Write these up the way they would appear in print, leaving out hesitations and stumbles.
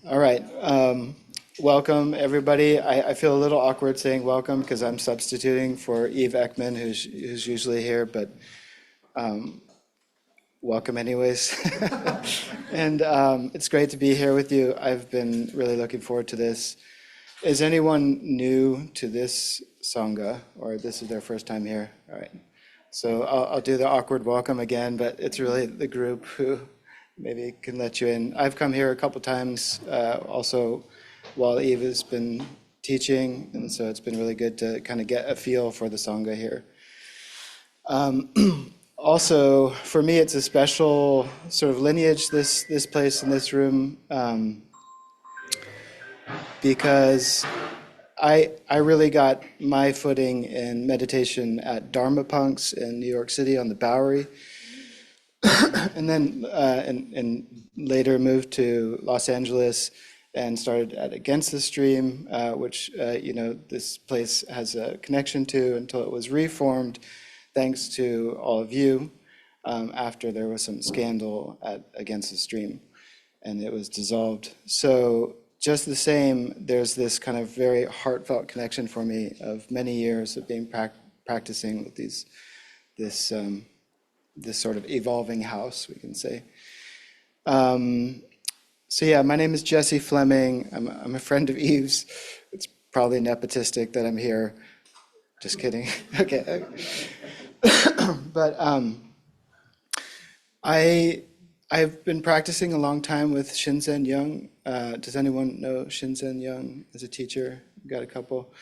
All right. Welcome, everybody. I feel a little awkward saying welcome because I'm substituting for Eve Ekman, who's usually here, but welcome anyways. And it's great to be here with you. I've been really looking forward to this. Is anyone new to this sangha, or this is their first time here? All right. So I'll do the awkward welcome again, but it's really the group who maybe can let you in. I've come here a couple times also while Eve has been teaching, and so it's been really good to kind of get a feel for the sangha here. Also, for me, it's a special sort of lineage, this place in this room, because I really got my footing in meditation at Dharma Punks in New York City on the Bowery, and then and later moved to Los Angeles and started at Against the Stream, which this place has a connection to until it was reformed, thanks to all of you, after there was some scandal at Against the Stream, and it was dissolved. So just the same, there's this kind of very heartfelt connection for me of many years of being practicing with this sort of evolving house, we can say. So yeah, my name is Jesse Fleming. I'm a friend of Eve's. It's probably nepotistic that I'm here. Just kidding. Okay. But I've been practicing a long time with Shinzen Young. Does anyone know Shinzen Young as a teacher? We've got a couple.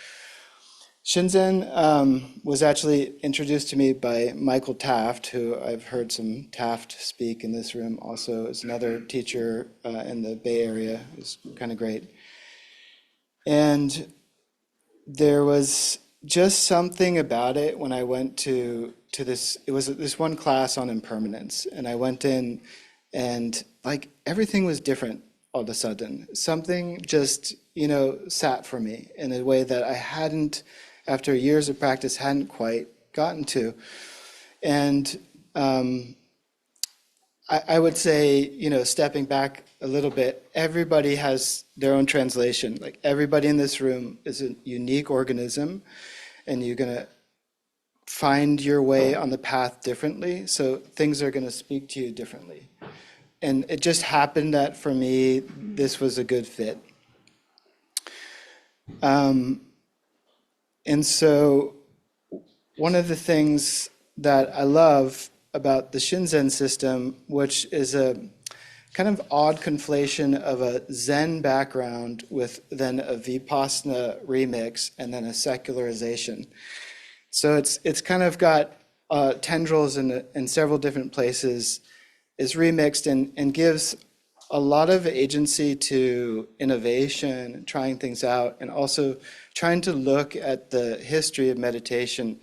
Shinzen was actually introduced to me by Michael Taft, who I've heard some Taft speak in this room also, is another teacher in the Bay Area, who's kind of great. And there was just something about it when I went to this, it was this one class on impermanence, and I went in and like everything was different all of a sudden. Something just, sat for me in a way that I hadn't, after years of practice, hadn't quite gotten to. And I would say, stepping back a little bit, everybody has their own translation. Like everybody in this room is a unique organism, and you're going to find your way on the path differently. So things are going to speak to you differently. And it just happened that for me, this was a good fit. And so one of the things that I love about the Shinzen system, which is a kind of odd conflation of a Zen background with then a Vipassana remix and then a secularization. So it's kind of got tendrils in several different places, is remixed and gives a lot of agency to innovation, trying things out, and also trying to look at the history of meditation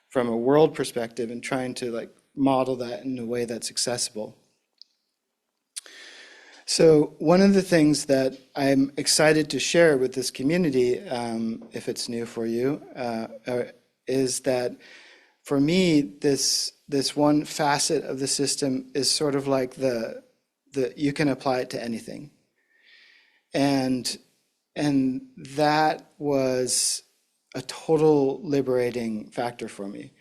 from a world perspective and trying to model that in a way that's accessible. So one of the things that I'm excited to share with this community, if it's new for you, is that for me, this one facet of the system is sort of like the you can apply it to anything. And that was a total liberating factor for me.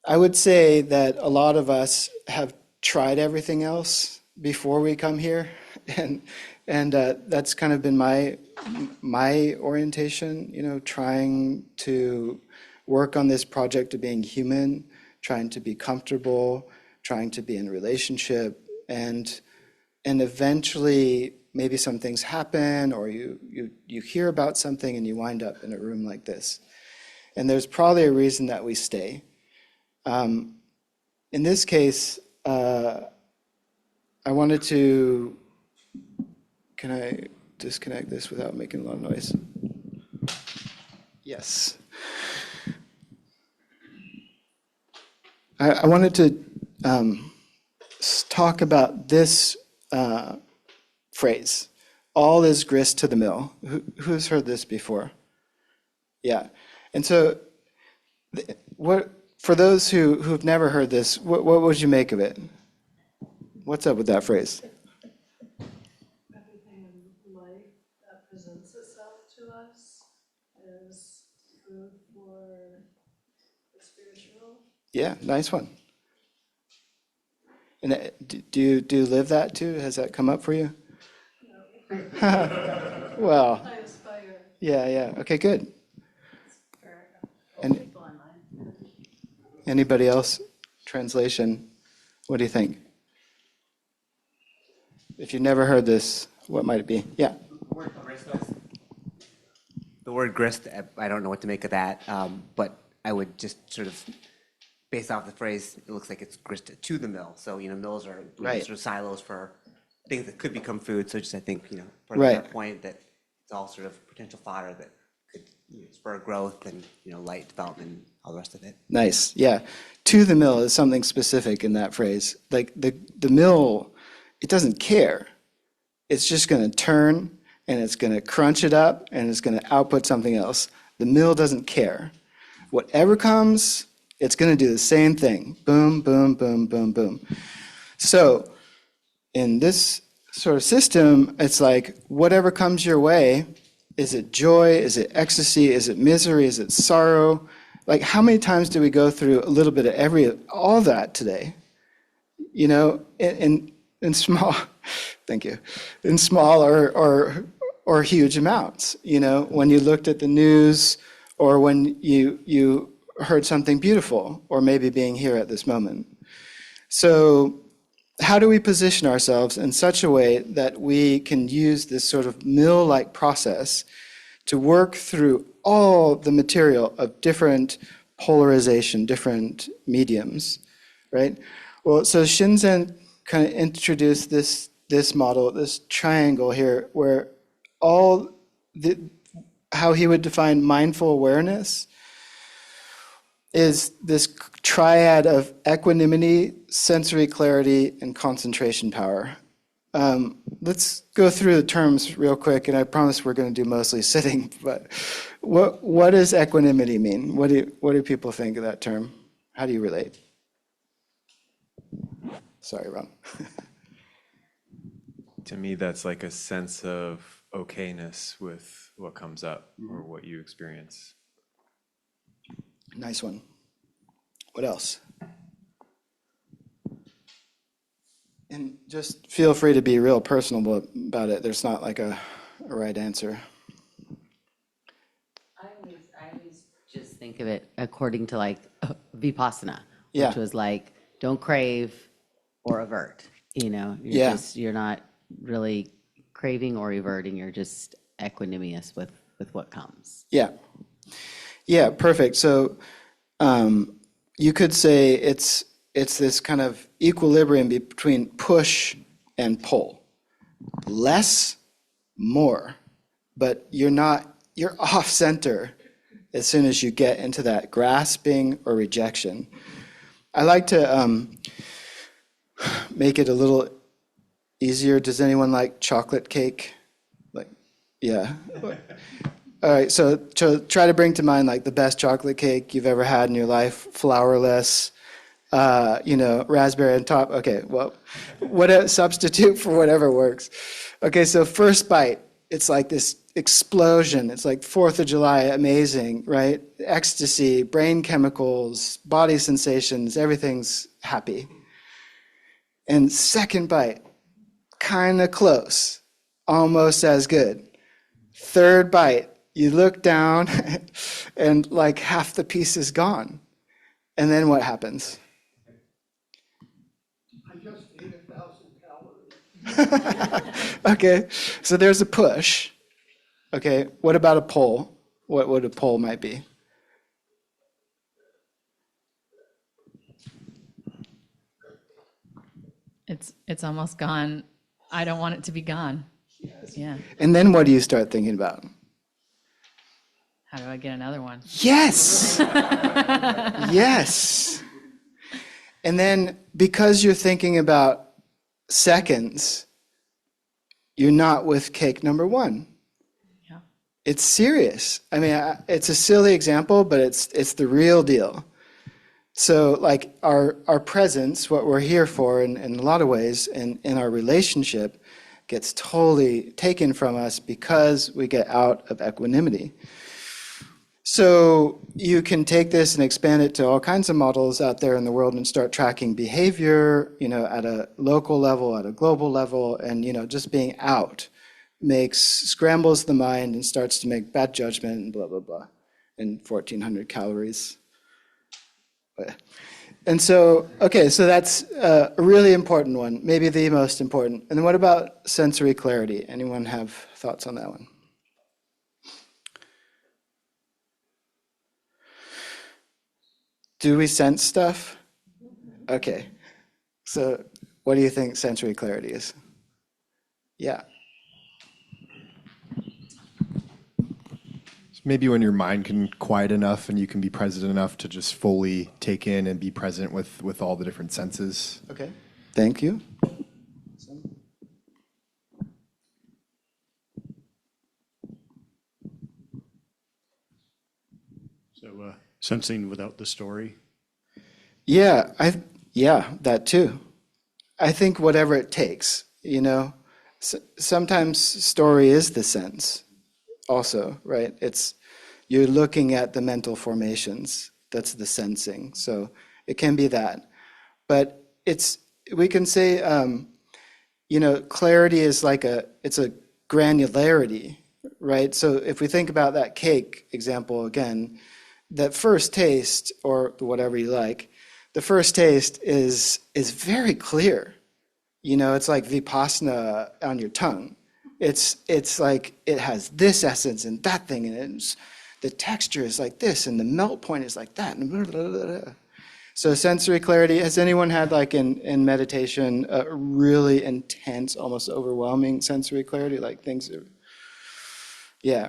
I would say that a lot of us have tried everything else before we come here, and that's kind of been my orientation, trying to work on this project of being human, trying to be comfortable, trying to be in relationship, and eventually maybe some things happen, or you hear about something and you wind up in a room like this. And there's probably a reason that we stay. In this case, I wanted to, can I disconnect this without making a lot of noise? Yes. I wanted to talk about this phrase, all is grist to the mill. Who's heard this before? Yeah. And so for those who've never heard this, what would you make of it? What's up with that phrase? presents itself to us as food for the spiritual. Yeah, nice one. And do you live that too? Has that come up for you? No. Well, I aspire. yeah. Okay, good. For And people online. anybody else? Translation. What do you think? If you've never heard this, what might it be? Yeah. The word grist, I don't know what to make of that, but I would just sort of, based off the phrase, it looks like it's grist to the mill. So, mills are Right. sort of silos for things that could become food. So just I think, part of Right. that point that it's all sort of potential fodder that could spur growth and, light development, all the rest of it. Nice. Yeah. To the mill is something specific in that phrase. Like the mill, it doesn't care. It's just going to turn and it's going to crunch it up and it's going to output something else. The mill doesn't care. Whatever comes, it's going to do the same thing. Boom, boom, boom, boom, boom. So in this sort of system, it's like whatever comes your way, is it joy? Is it ecstasy? Is it misery? Is it sorrow? Like how many times do we go through a little bit of all that today? In small, thank you, in small or huge amounts. When you looked at the news or when you heard something beautiful or maybe being here at this moment. So how do we position ourselves in such a way that we can use this sort of mill-like process to work through all the material of different polarization, different mediums, right? Well, so Shinzen kind of introduced this model, this triangle here, where how he would define mindful awareness is this triad of equanimity, sensory clarity, and concentration power. Let's go through the terms real quick, and I promise we're going to do mostly sitting. But what does equanimity mean? What do people think of that term? How do you relate? Sorry, Ron. To me, that's like a sense of okayness with what comes up or what you experience. Nice one. What else? And just feel free to be real personal about it. There's not like a right answer. I always just think of it according to like Vipassana, Yeah. which was like, don't crave or avert. You're not really craving or averting. You're just equanimous with what comes. Yeah, perfect. So you could say it's this kind of equilibrium between push and pull. Less, more. But you're off center as soon as you get into that grasping or rejection. I like to make it a little easier. Does anyone like chocolate cake? Yeah. All right, so try to bring to mind like the best chocolate cake you've ever had in your life, flourless, raspberry on top. Okay, well, what a substitute for whatever works. Okay, so first bite, it's like this explosion. It's like 4th of July, amazing, right? Ecstasy, brain chemicals, body sensations, everything's happy. And second bite, kind of close, almost as good. Third bite, you look down and like half the piece is gone. And then what happens? I just ate 1,000 calories. Okay, so there's a push. Okay, what about a pull? What would a pull might be? It's almost gone. I don't want it to be gone. Yeah. And then what do you start thinking about? How do I get another one? Yes. Yes. And then because you're thinking about seconds, you're not with cake number one. Yeah. It's serious. I mean, it's a silly example, but it's the real deal. So like our presence, what we're here for in a lot of ways in our relationship, gets totally taken from us because we get out of equanimity. So you can take this and expand it to all kinds of models out there in the world and start tracking behavior, at a local level, at a global level, and, just being out scrambles the mind and starts to make bad judgment and blah, blah, blah, and 1,400 calories. And so, okay, so that's a really important one, maybe the most important. And then what about sensory clarity? Anyone have thoughts on that one? Do we sense stuff? Okay. So what do you think sensory clarity is? Yeah. Maybe when your mind can quiet enough and you can be present enough to just fully take in and be present with all the different senses. Okay. Thank you. So sensing without the story. Yeah, that too. I think whatever it takes, sometimes story is the sense also, right? You're looking at the mental formations. That's the sensing. So it can be that. But we can say, clarity is it's a granularity, right? So if we think about that cake example again, that first taste, or whatever you like, the first taste is very clear. It's like vipassana on your tongue. It's like it has this essence and that thing, and the texture is like this, and the melt point is like that. And blah, blah, blah, blah. So sensory clarity, has anyone had in meditation a really intense, almost overwhelming sensory clarity? Like things are,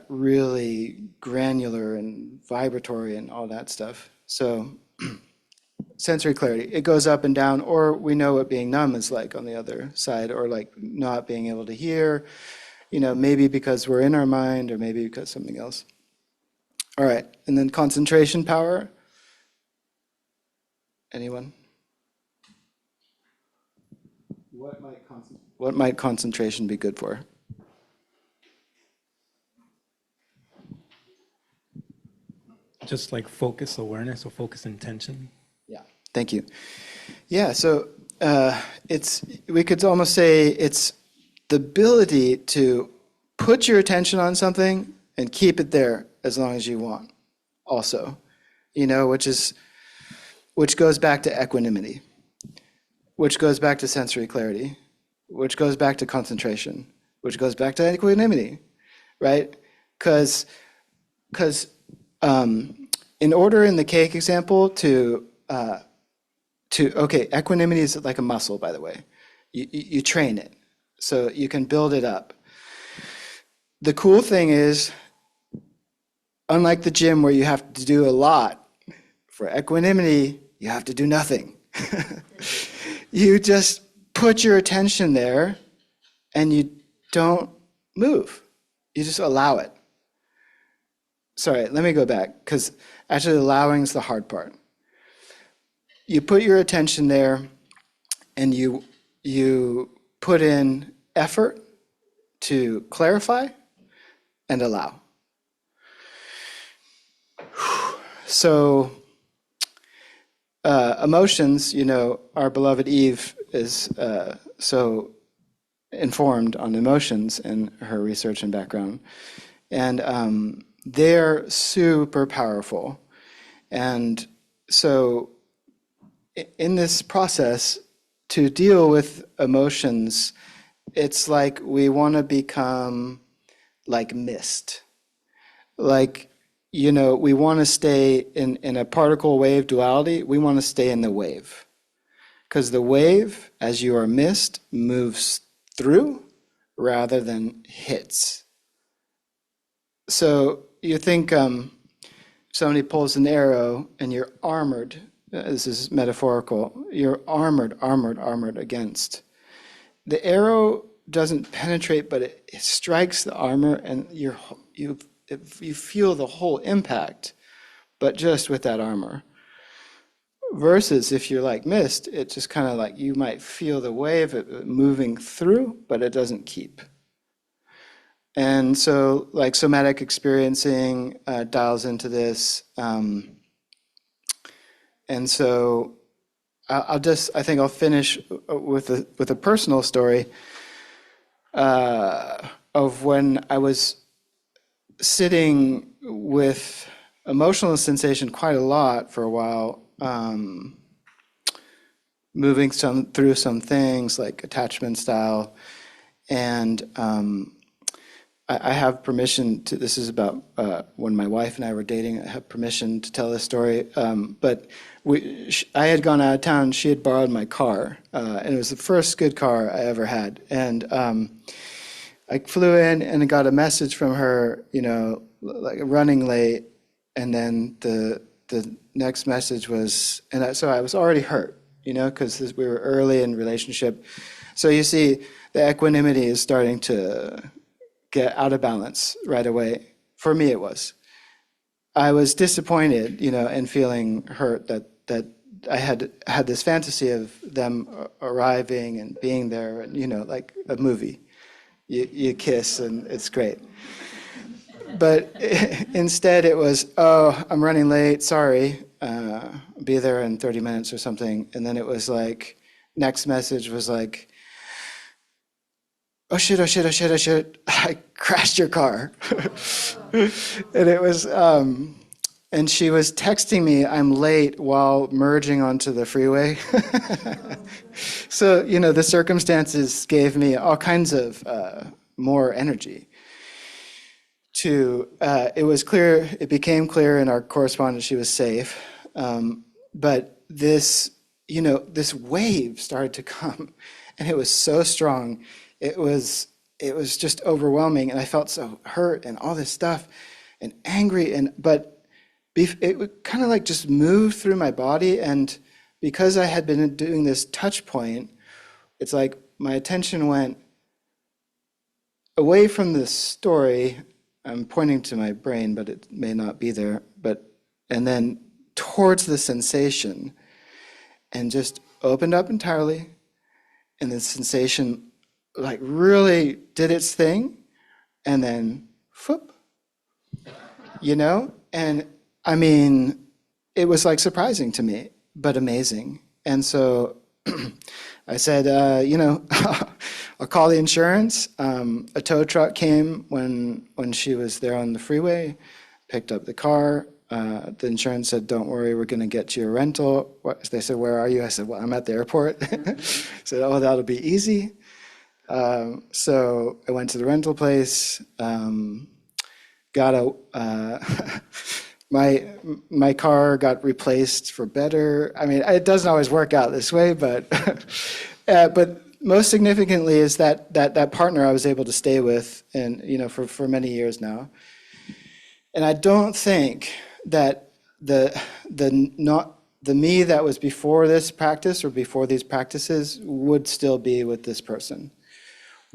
really granular and vibratory and all that stuff. So sensory clarity, it goes up and down, or we know what being numb is like on the other side, or like not being able to hear, maybe because we're in our mind, or maybe because something else. All right, and then concentration power. Anyone? What might concentration be good for? Just like focus awareness or focus intention. Yeah, thank you. Yeah, so we could almost say it's the ability to put your attention on something and keep it there as long as you want also, which goes back to equanimity, which goes back to sensory clarity, which goes back to concentration, which goes back to equanimity, right? Because in order in the cake example equanimity is like a muscle, by the way. You train it, so you can build it up. The cool thing is, unlike the gym where you have to do a lot, for equanimity, you have to do nothing. You just put your attention there and you don't move. You just allow it. Sorry, let me go back, because actually allowing is the hard part. You put your attention there and you put in effort to clarify and allow. So emotions, our beloved Eve is so informed on emotions in her research and background. And they're super powerful. And so in this process, to deal with emotions, it's like we want to become like mist. Like, we want to stay in a particle-wave duality. We want to stay in the wave. Because the wave, as you are mist, moves through rather than hits. So you think somebody pulls an arrow and you're armored. This is metaphorical. You're armored against. The arrow doesn't penetrate, but it strikes the armor, and you feel the whole impact, but just with that armor. Versus if you're like mist, it just kind of like you might feel the wave moving through, but it doesn't keep. And so like somatic experiencing dials into this. And so I think I'll finish with a personal story of when I was sitting with emotional sensation quite a lot for a while, moving through some things like attachment style, and I have permission to. This is about when my wife and I were dating. I have permission to tell this story, but I had gone out of town. She had borrowed my car, and it was the first good car I ever had, and I flew in and got a message from her, like running late, and then the next message was, so I was already hurt, because we were early in relationship. So you see, the equanimity is starting to get out of balance right away. For me, it was. I was disappointed, and feeling hurt that I had this fantasy of them arriving and being there, and like a movie. You kiss and it's great. But instead it was, oh, I'm running late, sorry, be there in 30 minutes or something. And then it was like, next message was like, oh shit, I crashed your car. And it was, and she was texting me, I'm late, while merging onto the freeway. So, the circumstances gave me all kinds of more energy. It became clear in our correspondence she was safe. But this wave started to come, and it was so strong. It was just overwhelming, and I felt so hurt and all this stuff and angry, but it would kind of like just move through my body. And because I had been doing this touch point, it's like my attention went away from the story. I'm pointing to my brain, but it may not be there. And then towards the sensation, and just opened up entirely. And the sensation like really did its thing, and then whoop, and I mean, it was like surprising to me, but amazing. And so I said, I'll call the insurance. A tow truck came when she was there on the freeway, picked up the car. The insurance said, don't worry, we're going to get you a rental. They said, where are you? I said, well, I'm at the airport. Said, oh, that'll be easy. So I went to the rental place, got my car got replaced for better. I mean, it doesn't always work out this way, but most significantly is that partner I was able to stay with, and for many years now. And I don't think that the me that was before this practice or before these practices would still be with this person,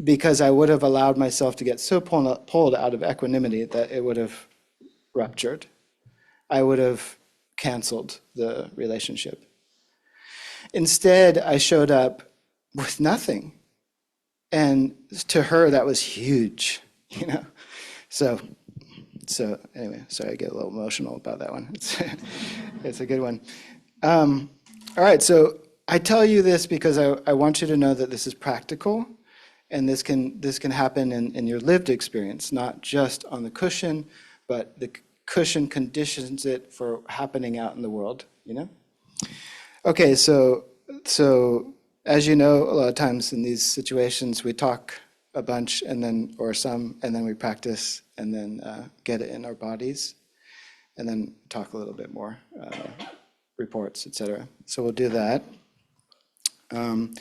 because I would have allowed myself to get so pulled out of equanimity that it would have ruptured. I would have canceled the relationship. Instead, I showed up with nothing. And to her, that was huge, So anyway, sorry, I get a little emotional about that one. It's a good one. All right, so I tell you this because I want you to know that this is practical, and this can happen in your lived experience, not just on the cushion, but the cushion conditions it for happening out in the world, Okay, so as you know, a lot of times in these situations we talk a bunch and then we practice and then get it in our bodies and then talk a little bit more, reports, etc. So we'll do that. I'm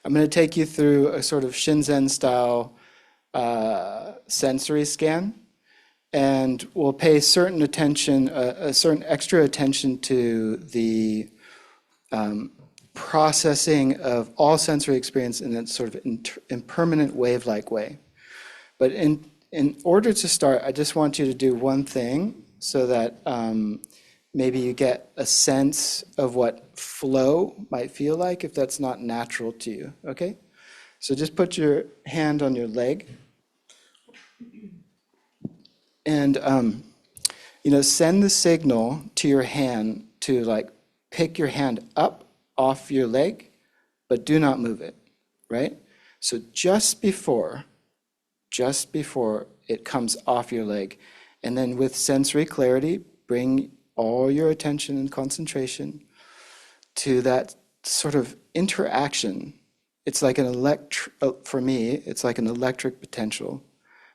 going to take you through a sort of Shinzen style sensory scan. And we'll pay certain attention, a certain extra attention to the processing of all sensory experience in a sort of impermanent wave-like way. But in order to start, I just want you to do one thing so that maybe you get a sense of what flow might feel like if that's not natural to you, okay? So just put your hand on your leg and, send the signal to your hand to like pick your hand up off your leg, but do not move it, right? So just before it comes off your leg, and then with sensory clarity, bring all your attention and concentration to that sort of interaction. It's like for me, it's like an electric potential.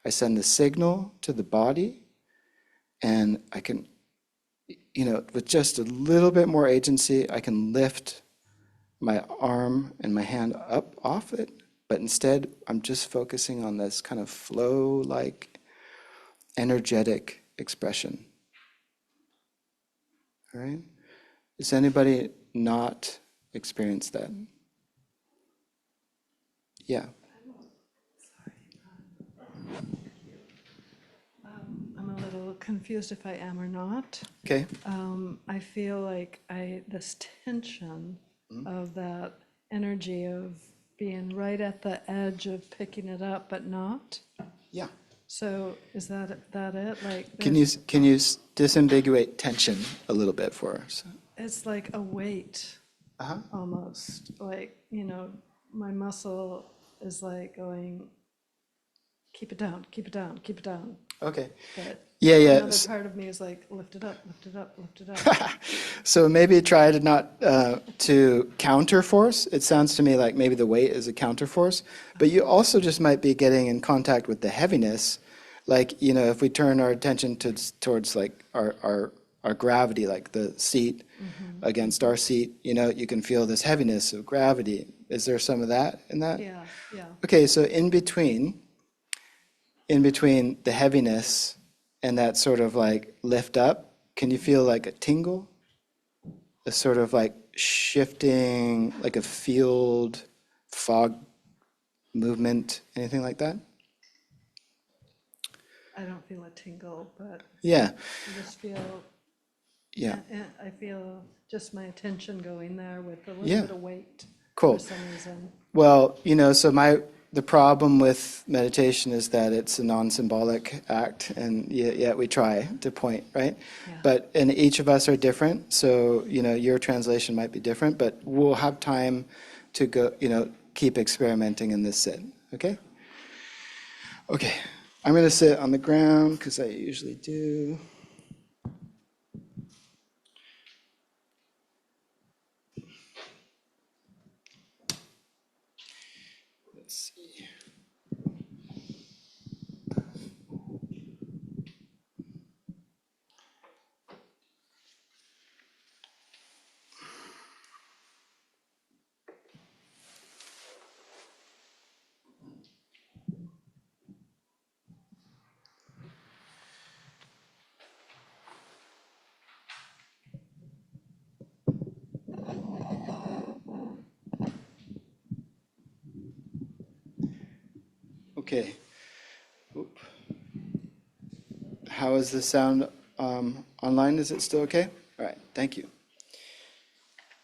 I send the signal to the body, and I can, with just a little bit more agency, I can lift my arm and my hand up off it, but instead I'm just focusing on this kind of flow-like energetic expression. All right? Does anybody not experience that? Yeah. I'm a little confused if I am or not. Okay. I feel like this tension of that energy of being right at the edge of picking it up, but not. Yeah. So is that it? Like Can you disambiguate tension a little bit for us? it's like a weight, Uh-huh. almost. Like, my muscle is like going, keep it down, keep it down, keep it down. Okay. But Yeah. another part of me is like, lift it up, lift it up, lift it up. So maybe try to not to counterforce. It sounds to me like maybe the weight is a counterforce, but you also just might be getting in contact with the heaviness. Like, if we turn our attention towards like our gravity, like the seat against our seat, you can feel this heaviness of gravity. Is there some of that in that? Yeah. Okay, so in between the heaviness and that sort of like lift up, can you feel like a tingle? A sort of like shifting, like a field, fog movement, anything like that? I don't feel a tingle, but Yeah, I just feel, yeah, I feel just my attention going there with a little Yeah. bit of weight cool. for some reason. Well, so the problem with meditation is that it's a non-symbolic act, and yet we try to point, right? Yeah. And each of us are different, so your translation might be different, but we'll have time to go, keep experimenting in this sit. Okay. Okay, I'm going to sit on the ground because I usually do. Let's see. Okay. Oop. How is the sound online? Is it still okay? All right, thank you.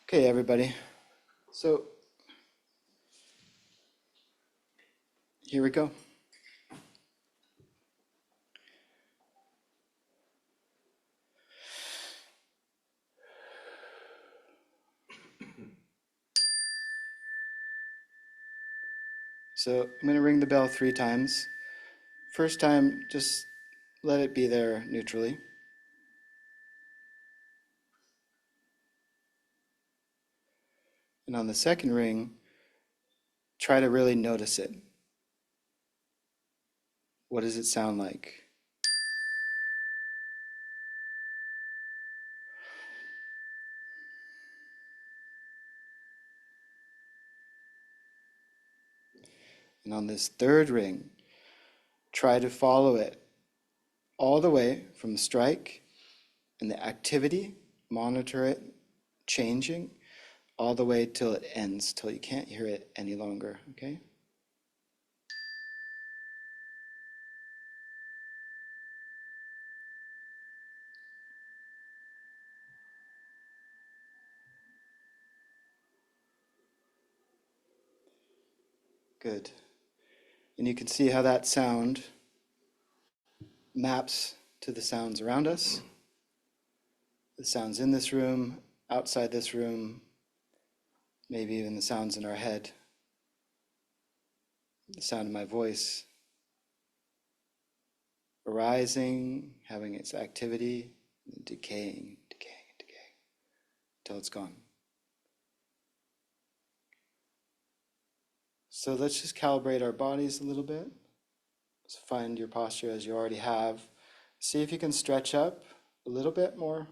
Okay, everybody. So here we go. So I'm going to ring the bell 3 times. First time, just let it be there neutrally. And on the second ring, try to really notice it. What does it sound like? And on this third ring, try to follow it all the way from the strike and the activity, monitor it changing, all the way till it ends, till you can't hear it any longer, okay? Good. And you can see how that sound maps to the sounds around us, the sounds in this room, outside this room, maybe even the sounds in our head, the sound of my voice, arising, having its activity, and decaying, until it's gone. So let's just calibrate our bodies a little bit. So find your posture as you already have. See if you can stretch up a little bit more.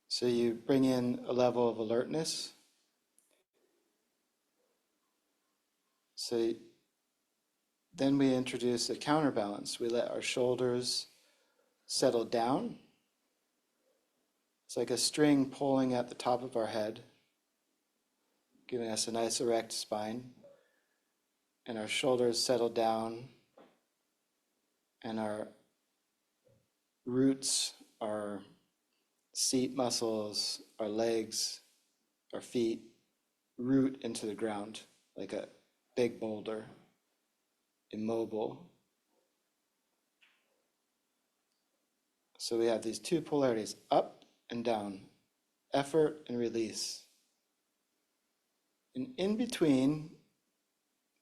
So you bring in a level of alertness. So then we introduce a counterbalance. We let our shoulders settle down. It's like a string pulling at the top of our head, giving us a nice erect spine. And our shoulders settle down, and our roots, our seat muscles, our legs, our feet root into the ground like a big boulder, immobile. So we have these two polarities, up and down, effort and release. And in between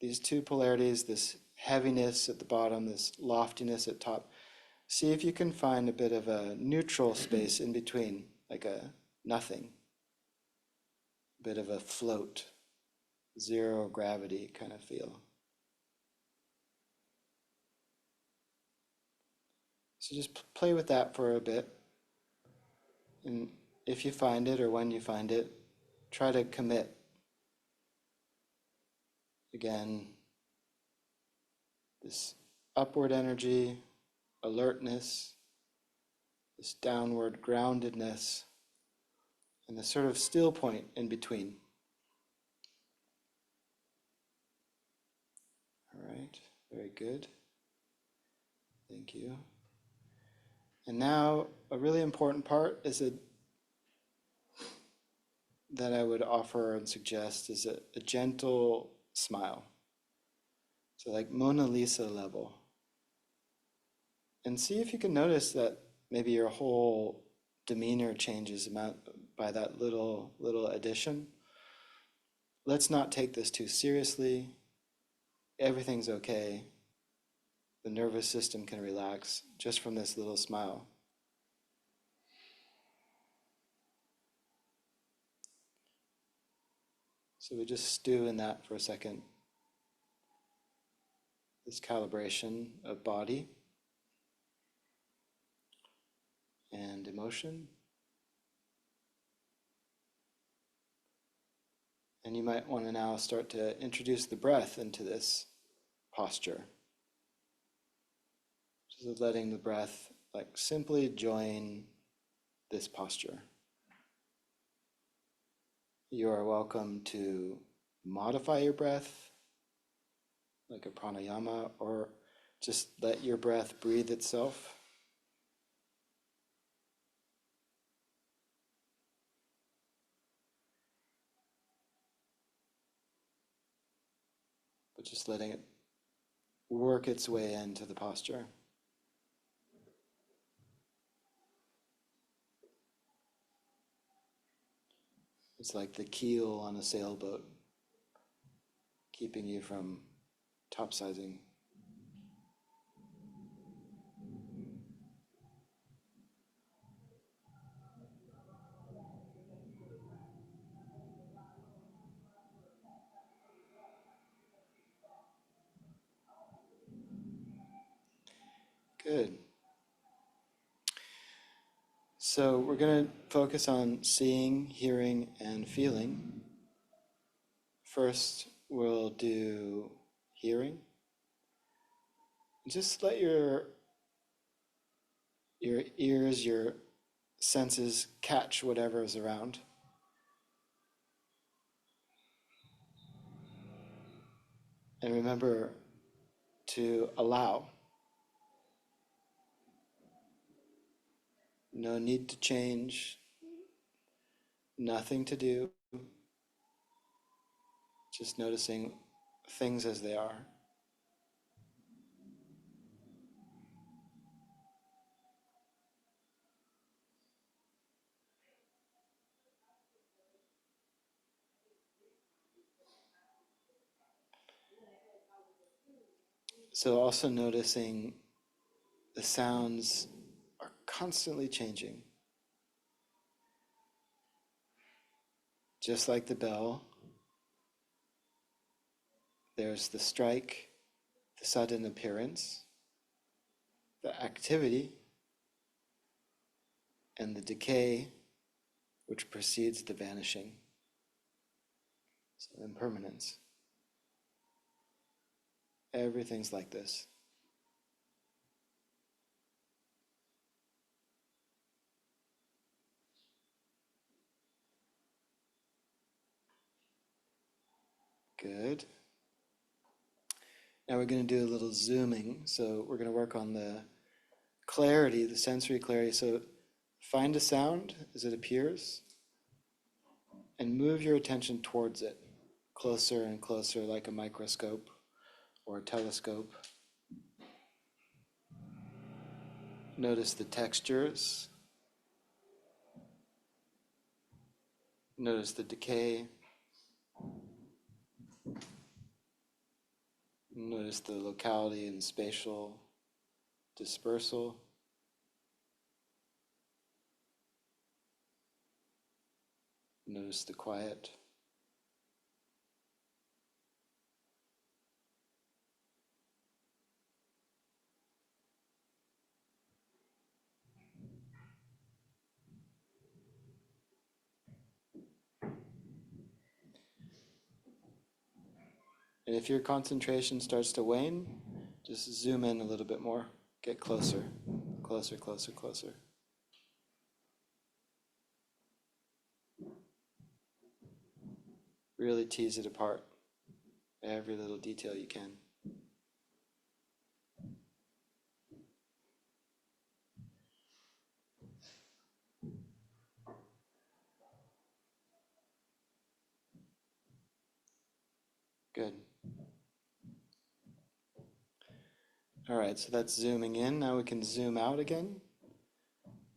these two polarities, this heaviness at the bottom, this loftiness at top, see if you can find a bit of a neutral space in between, like a nothing, a bit of a float, zero gravity kind of feel. So just play with that for a bit. And if you find it or when you find it, try to commit. Again, this upward energy, alertness, this downward groundedness, and the sort of still point in between. All right, very good. Thank you. And now a really important part is that I would offer and suggest is a gentle smile. So like Mona Lisa level. And see if you can notice that maybe your whole demeanor changes by that little addition. Let's not take this too seriously. Everything's okay. The nervous system can relax just from this little smile. So we just stew in that for a second. This calibration of body and emotion. And you might want to now start to introduce the breath into this posture. Just letting the breath like simply join this posture. You are welcome to modify your breath like a pranayama, or just let your breath breathe itself. But just letting it work its way into the posture. It's like the keel on a sailboat, keeping you from capsizing. Good. So we're going to focus on seeing, hearing, and feeling. First, we'll do hearing. Just let your ears, your senses catch whatever is around. And remember to allow. No need to change, nothing to do. Just noticing things as they are. So also noticing the sounds are constantly changing. Just like the bell, there's the strike, the sudden appearance, the activity, and the decay, which precedes the vanishing. So impermanence. Everything's like this. Good. Now we're going to do a little zooming. So we're going to work on the clarity, the sensory clarity. So find a sound as it appears and move your attention towards it, closer and closer, like a microscope or a telescope. Notice the textures. Notice the decay. Notice the locality and spatial dispersal. Notice the quiet. And if your concentration starts to wane, just zoom in a little bit more. Get closer, closer, closer, closer. Really tease it apart, every little detail you can. Good. All right, so that's zooming in. Now we can zoom out again.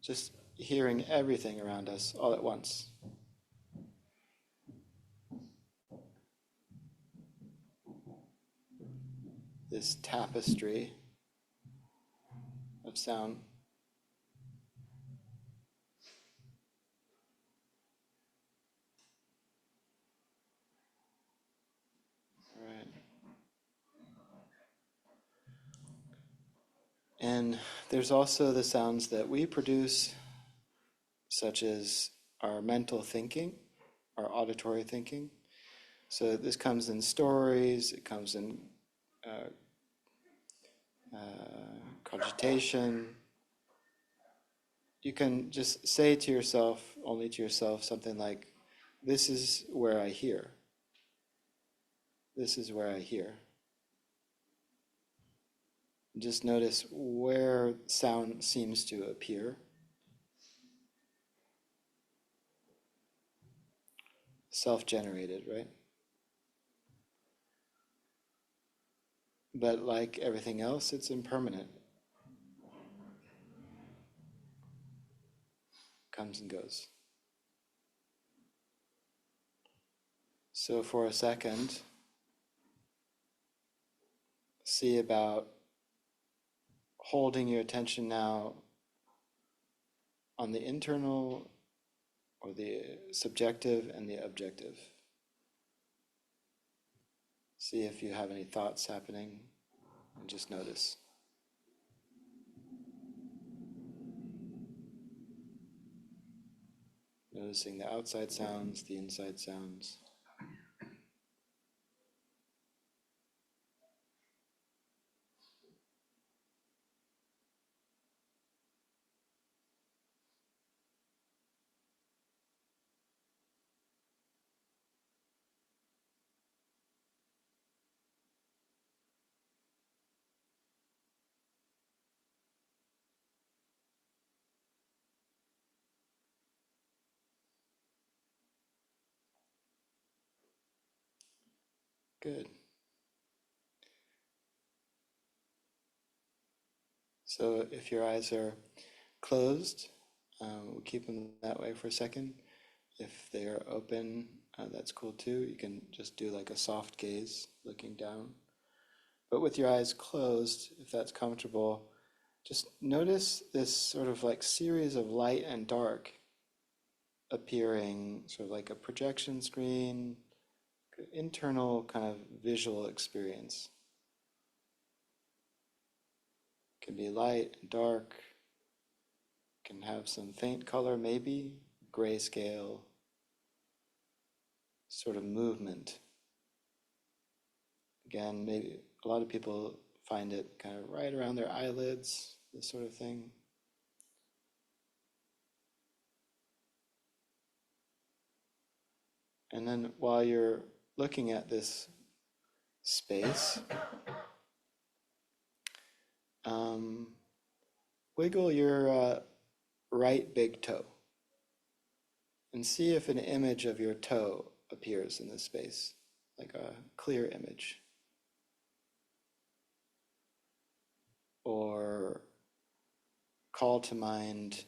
Just hearing everything around us all at once. This tapestry of sound. All right. And there's also the sounds that we produce, such as our mental thinking, our auditory thinking. So this comes in stories, it comes in cogitation. You can just say to yourself, only to yourself, something like, this is where I hear. This is where I hear. Just notice where sound seems to appear. Self-generated, right? But like everything else, it's impermanent. Comes and goes. So for a second, see about holding your attention now on the internal or the subjective and the objective. See if you have any thoughts happening and just notice. Noticing the outside sounds, the inside sounds. Good. So if your eyes are closed, we'll keep them that way for a second. If they are open, that's cool too. You can just do like a soft gaze, looking down. But with your eyes closed, if that's comfortable, just notice this sort of like series of light and dark appearing, sort of like a projection screen, internal kind of visual experience. It can be light and dark, can have some faint color maybe, grayscale, sort of movement. Again, maybe a lot of people find it kind of right around their eyelids, this sort of thing. And then while you're looking at this space, wiggle your right big toe and see if an image of your toe appears in this space, like a clear image. Or call to mind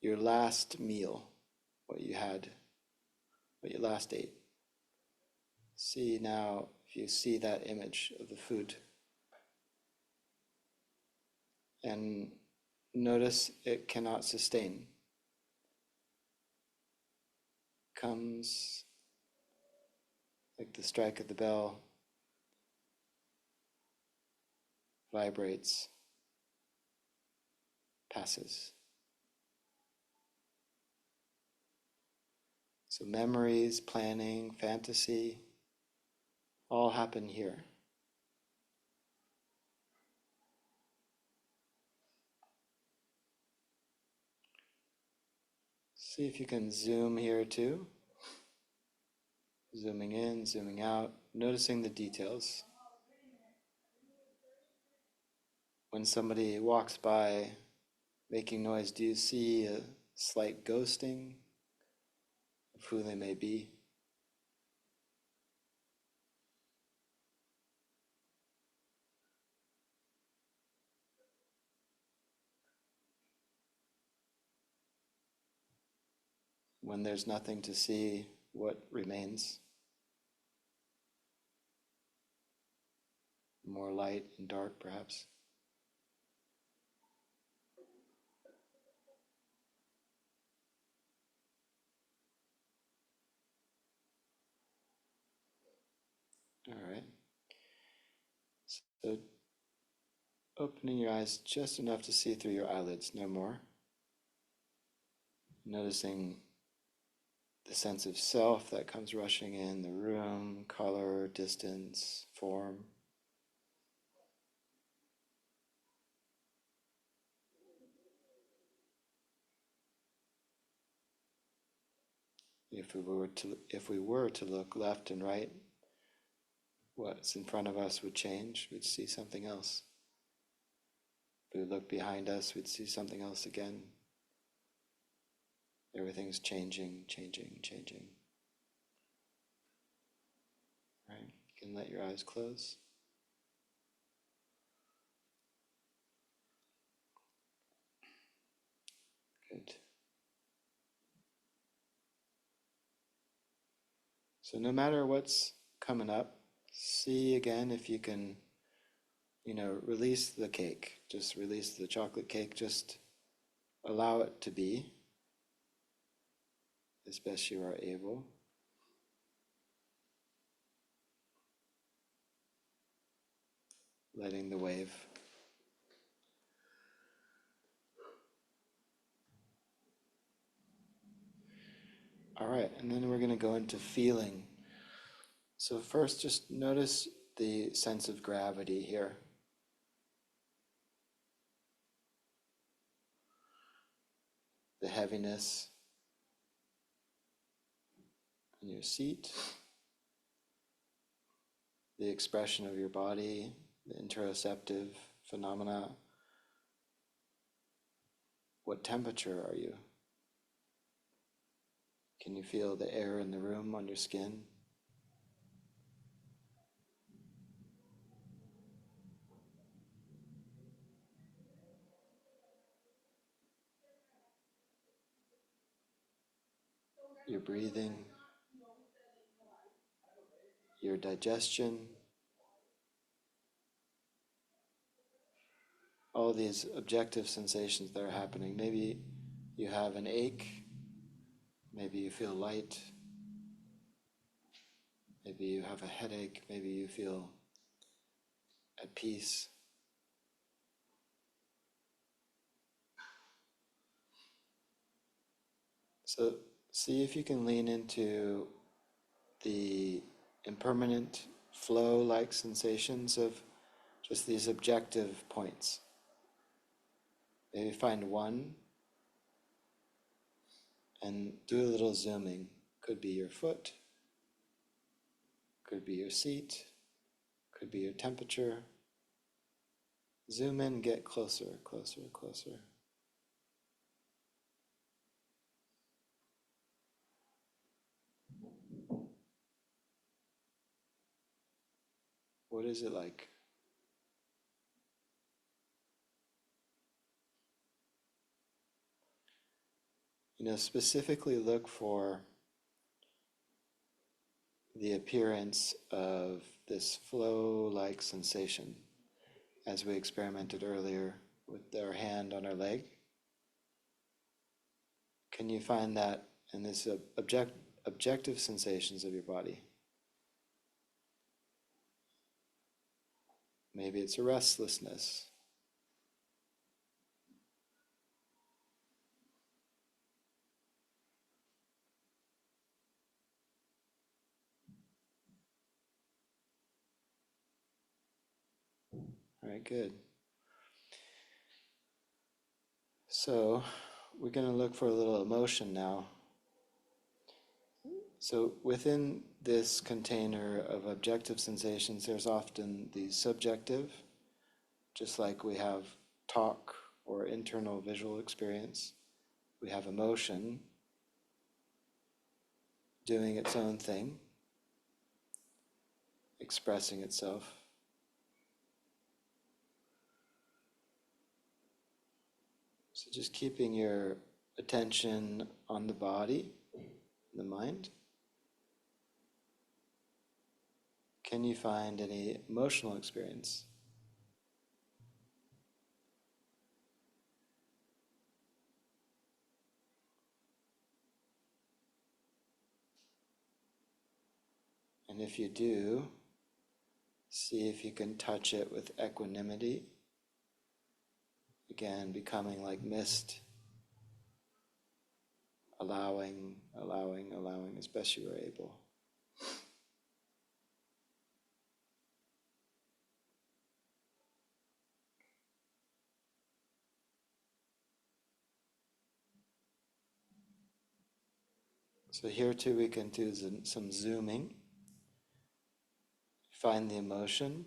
your last meal, what you last ate. See now if you see that image of the food. And notice it cannot sustain. Comes like the strike of the bell, vibrates, passes. So memories, planning, fantasy, all happen here. See if you can zoom here too. Zooming in, zooming out, noticing the details. When somebody walks by making noise, do you see a slight ghosting of who they may be? When there's nothing to see, what remains? More light and dark, perhaps. All right. So opening your eyes just enough to see through your eyelids, no more. Noticing the sense of self that comes rushing in the room, color, distance, form. If we were to look left and right, what's in front of us would change. We'd see something else. If we look behind us, we'd see something else again. Everything's changing, changing, changing. Right? You can let your eyes close. Good. So no matter what's coming up, see again if you can, release the cake. Just release the chocolate cake. Just allow it to be as best you are able. Letting the wave. All right, and then we're going to go into feeling. So first, just notice the sense of gravity here. The heaviness in your seat. The expression of your body, the interoceptive phenomena. What temperature are you? Can you feel the air in the room on your skin? your breathing, your digestion, all these objective sensations that are happening. Maybe you have an ache, maybe you feel light, maybe you have a headache, maybe you feel at peace. So see if you can lean into the impermanent flow-like sensations of just these objective points. Maybe find one and do a little zooming. Could be your foot, could be your seat, could be your temperature. Zoom in, get closer, closer, closer. What is it like? Specifically look for the appearance of this flow-like sensation as we experimented earlier with our hand on our leg. Can you find that in this objective sensations of your body? Maybe it's a restlessness. All right, good. So we're going to look for a little emotion now. So within this container of objective sensations, there's often the subjective, just like we have talk or internal visual experience. We have emotion doing its own thing, expressing itself. So just keeping your attention on the body, the mind. Can you find any emotional experience? And if you do, see if you can touch it with equanimity. Again, becoming like mist, allowing as best you are able. So here too we can do some zooming. Find the emotion.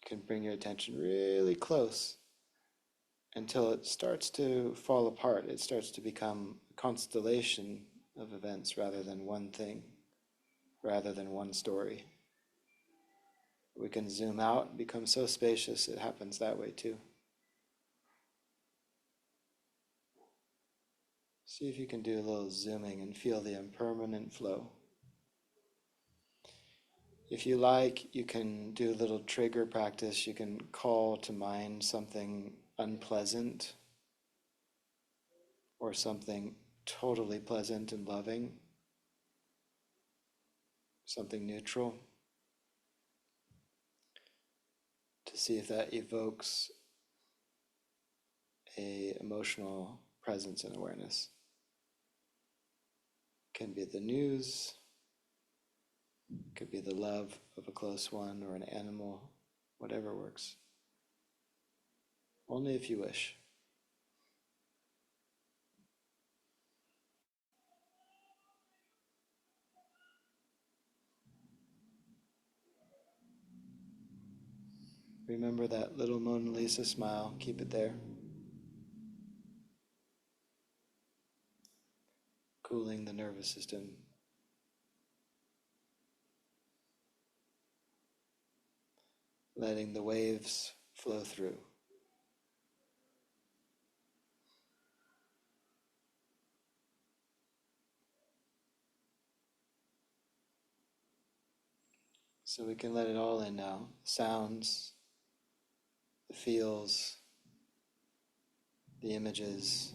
You can bring your attention really close until it starts to fall apart. It starts to become a constellation of events rather than one thing, rather than one story. We can zoom out and become so spacious, it happens that way too. See if you can do a little zooming and feel the impermanent flow. If you like, you can do a little trigger practice. You can call to mind something unpleasant or something totally pleasant and loving, something neutral, to see if that evokes an emotional presence and awareness. Can be the news, could be the love of a close one or an animal, whatever works. Only if you wish. Remember that little Mona Lisa smile, keep it there. Cooling the nervous system. Letting the waves flow through. So we can let it all in now. Sounds, the feels, the images.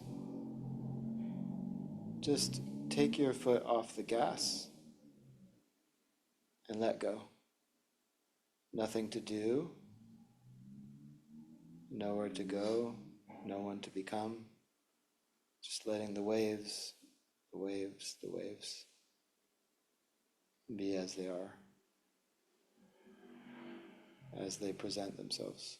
Just take your foot off the gas and let go. Nothing to do, nowhere to go, no one to become. Just letting the waves be as they are, as they present themselves.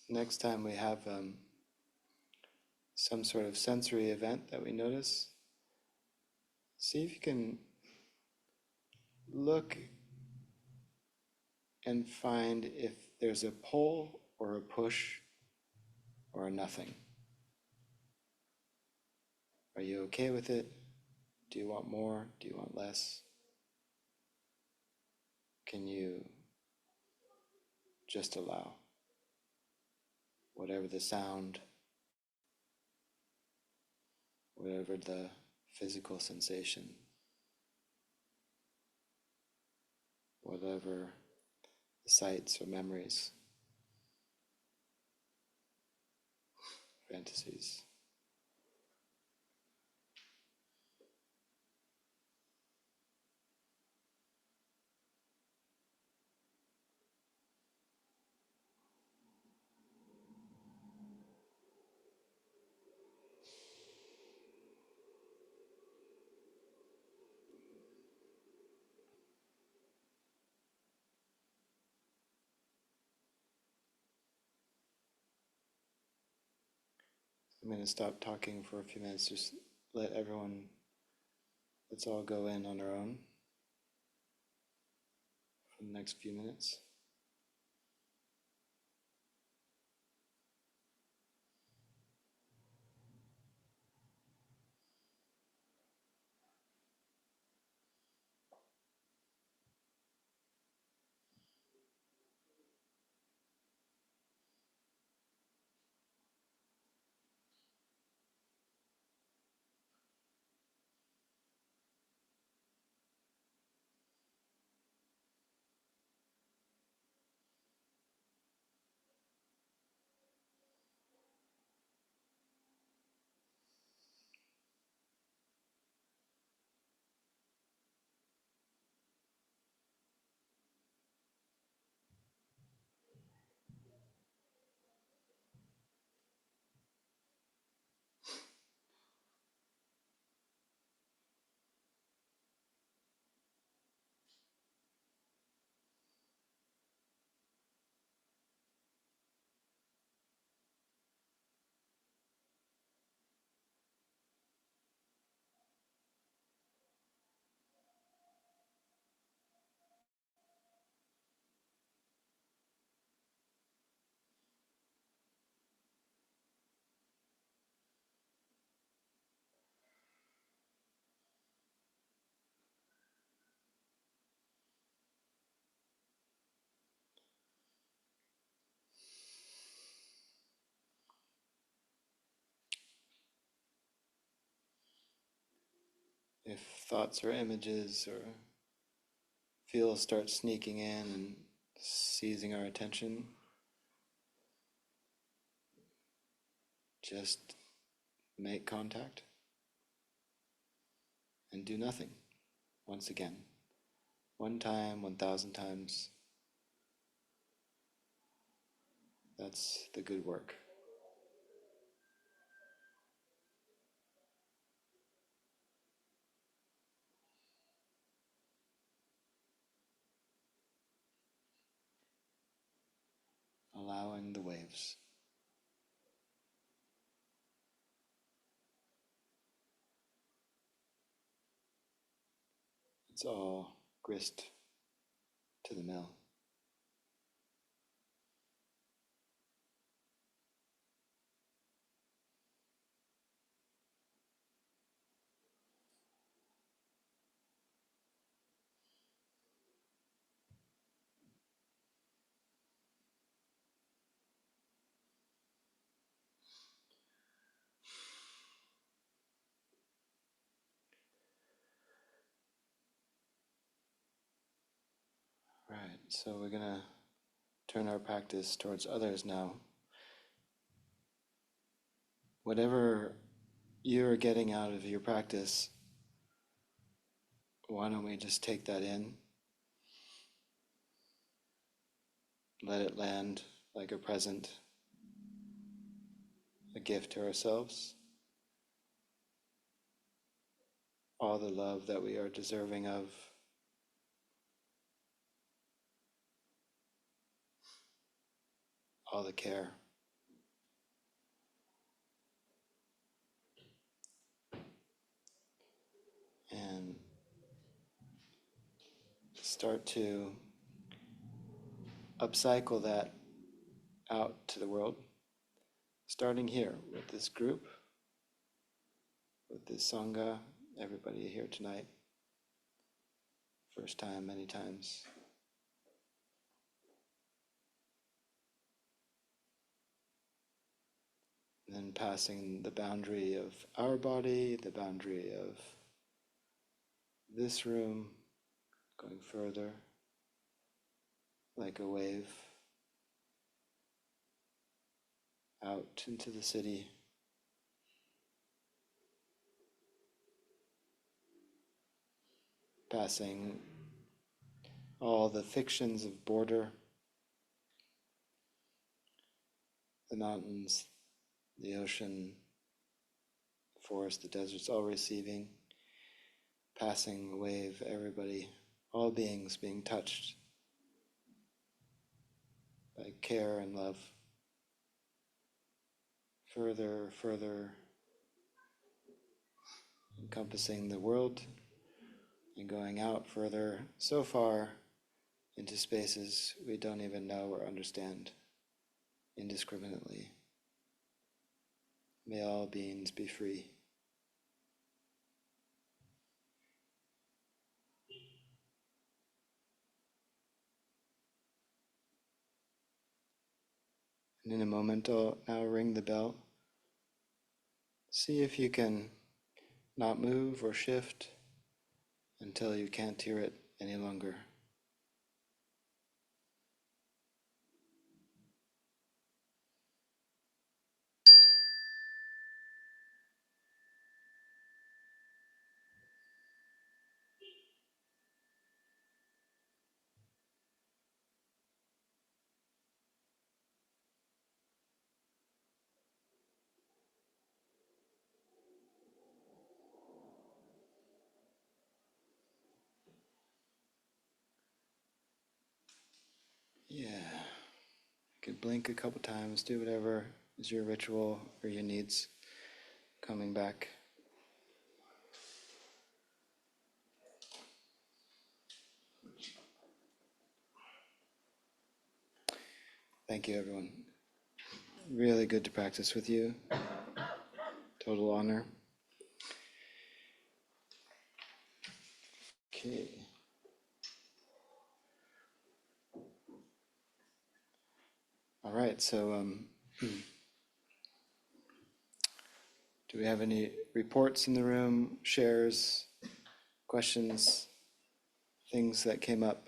Next time we have some sort of sensory event that we notice, see if you can look and find if there's a pull or a push or a nothing. Are you okay with it? Do you want more? Do you want less? Can you just allow whatever the sound, whatever the physical sensation, whatever the sights or memories, fantasies? I'm going to stop talking for a few minutes, just let's all go in on our own for the next few minutes. If thoughts or images or feels start sneaking in and seizing our attention, just make contact and do nothing once again. one time, 1,000 times. That's the good work. Allowing the waves. It's all grist to the mill. Right, so we're going to turn our practice towards others now. Whatever you're getting out of your practice, why don't we just take that in? Let it land like a present, a gift to ourselves. All the love that we are deserving of. All the care. And start to upcycle that out to the world, starting here with this group, with this sangha, everybody here tonight. First time, many times. And then passing the boundary of our body, the boundary of this room, going further, like a wave, out into the city. Passing all the fictions of border, the mountains, the ocean, the forest, the deserts, all receiving, passing the wave, everybody, all beings being touched by care and love. Further, further, encompassing the world and going out further, so far into spaces we don't even know or understand indiscriminately. May all beings be free. And in a moment, I'll now ring the bell. See if you can not move or shift until you can't hear it any longer. Yeah. You could blink a couple times, do whatever is your ritual or your needs. Coming back. Thank you, everyone. Really good to practice with you. Total honor. Okay. All right, so do we have any reports in the room, shares, questions, things that came up?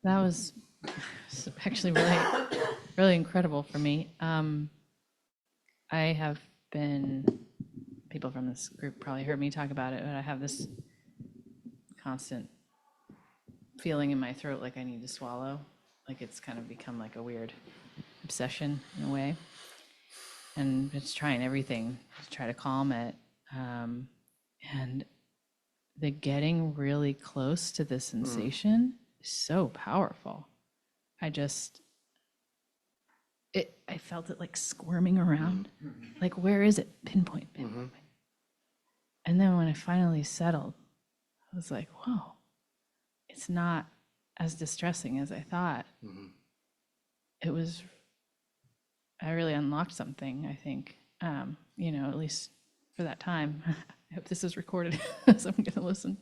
That was actually really, really incredible for me. I have been, people from this group probably heard me talk about it, but I have this constant feeling in my throat like I need to swallow. Like it's kind of become like a weird obsession in a way. And it's trying everything to try to calm it. And the getting really close to the sensation is so powerful. I felt it like squirming around. Like, where is it? Pinpoint. And then when I finally settled, I was like, whoa, it's not as distressing as I thought. I really unlocked something, I think, at least for that time. I hope this is recorded, so I'm going to listen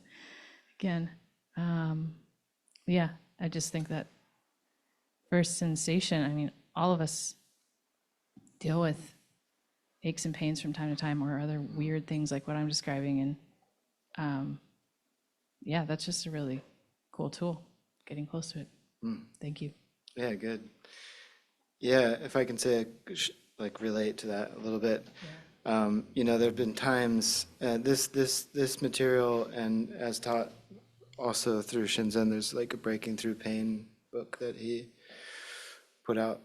again. Yeah, I just think that first sensation, I mean, all of us deal with aches and pains from time to time or other weird things like what I'm describing. And yeah, that's just a really cool tool, getting close to it. Thank you. Yeah, good. Yeah, if I can say, like, relate to that a little bit. There have been times, this material, and as taught also through Shinzen, there's like a Breaking Through Pain book that he put out.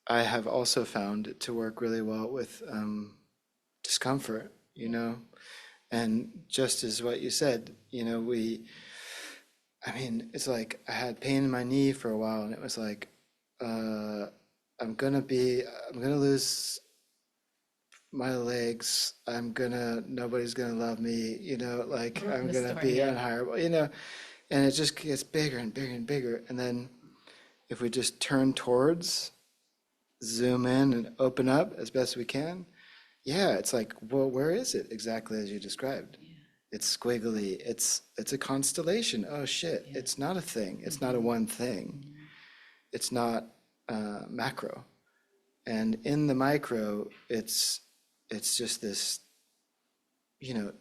I have also found it to work really well with discomfort, and just as what you said, it's like I had pain in my knee for a while, and it was like, I'm gonna lose my legs. Nobody's gonna love me, I'm gonna be unhireable, and it just gets bigger and bigger and bigger. And then if we just turn towards, zoom in and open up as best we can, it's like, well, where is it exactly as you described? It's squiggly. It's a constellation. Oh shit! Yeah. It's not a thing. It's not a one thing. It's not macro. And in the micro, it's just this,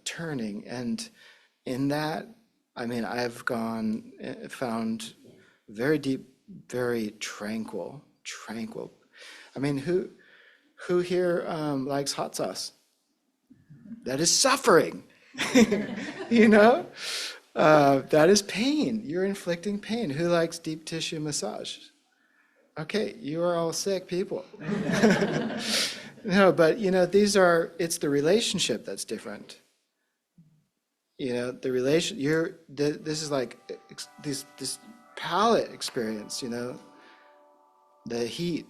turning. And in that, I've found very deep, very tranquil. Who here likes hot sauce? That is suffering. That is pain. You're inflicting pain. Who likes deep tissue massage? Okay, you are all sick people. No, but it's the relationship that's different. This is like this palate experience, the heat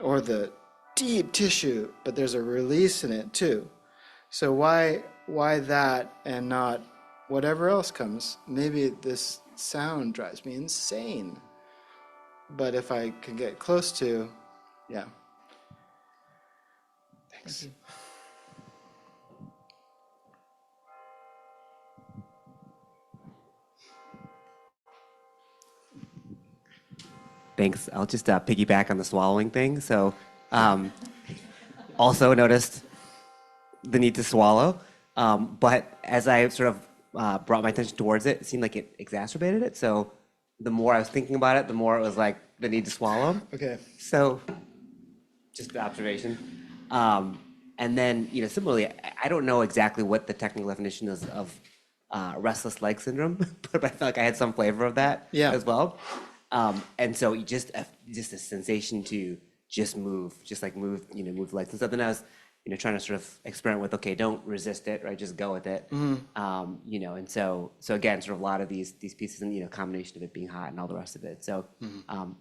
or the deep tissue, but there's a release in it too. So why that and not whatever else comes? Maybe this sound drives me insane. But if I can get close to, yeah. Thanks. Thank Thanks. I'll just piggyback on the swallowing thing. So also noticed the need to swallow. But as I sort of brought my attention towards it, it seemed like it exacerbated it. So the more I was thinking about it, the more it was like the need to swallow. Okay. So just an observation. And then, similarly, I don't know exactly what the technical definition is of restless leg syndrome, but I felt like I had some flavor of that as well. And so just a sensation to just move the legs and stuff. And I was, trying to sort of experiment with, okay, don't resist it, right? Just go with it. And so again, sort of a lot of these pieces and, combination of it being hot and all the rest of it. So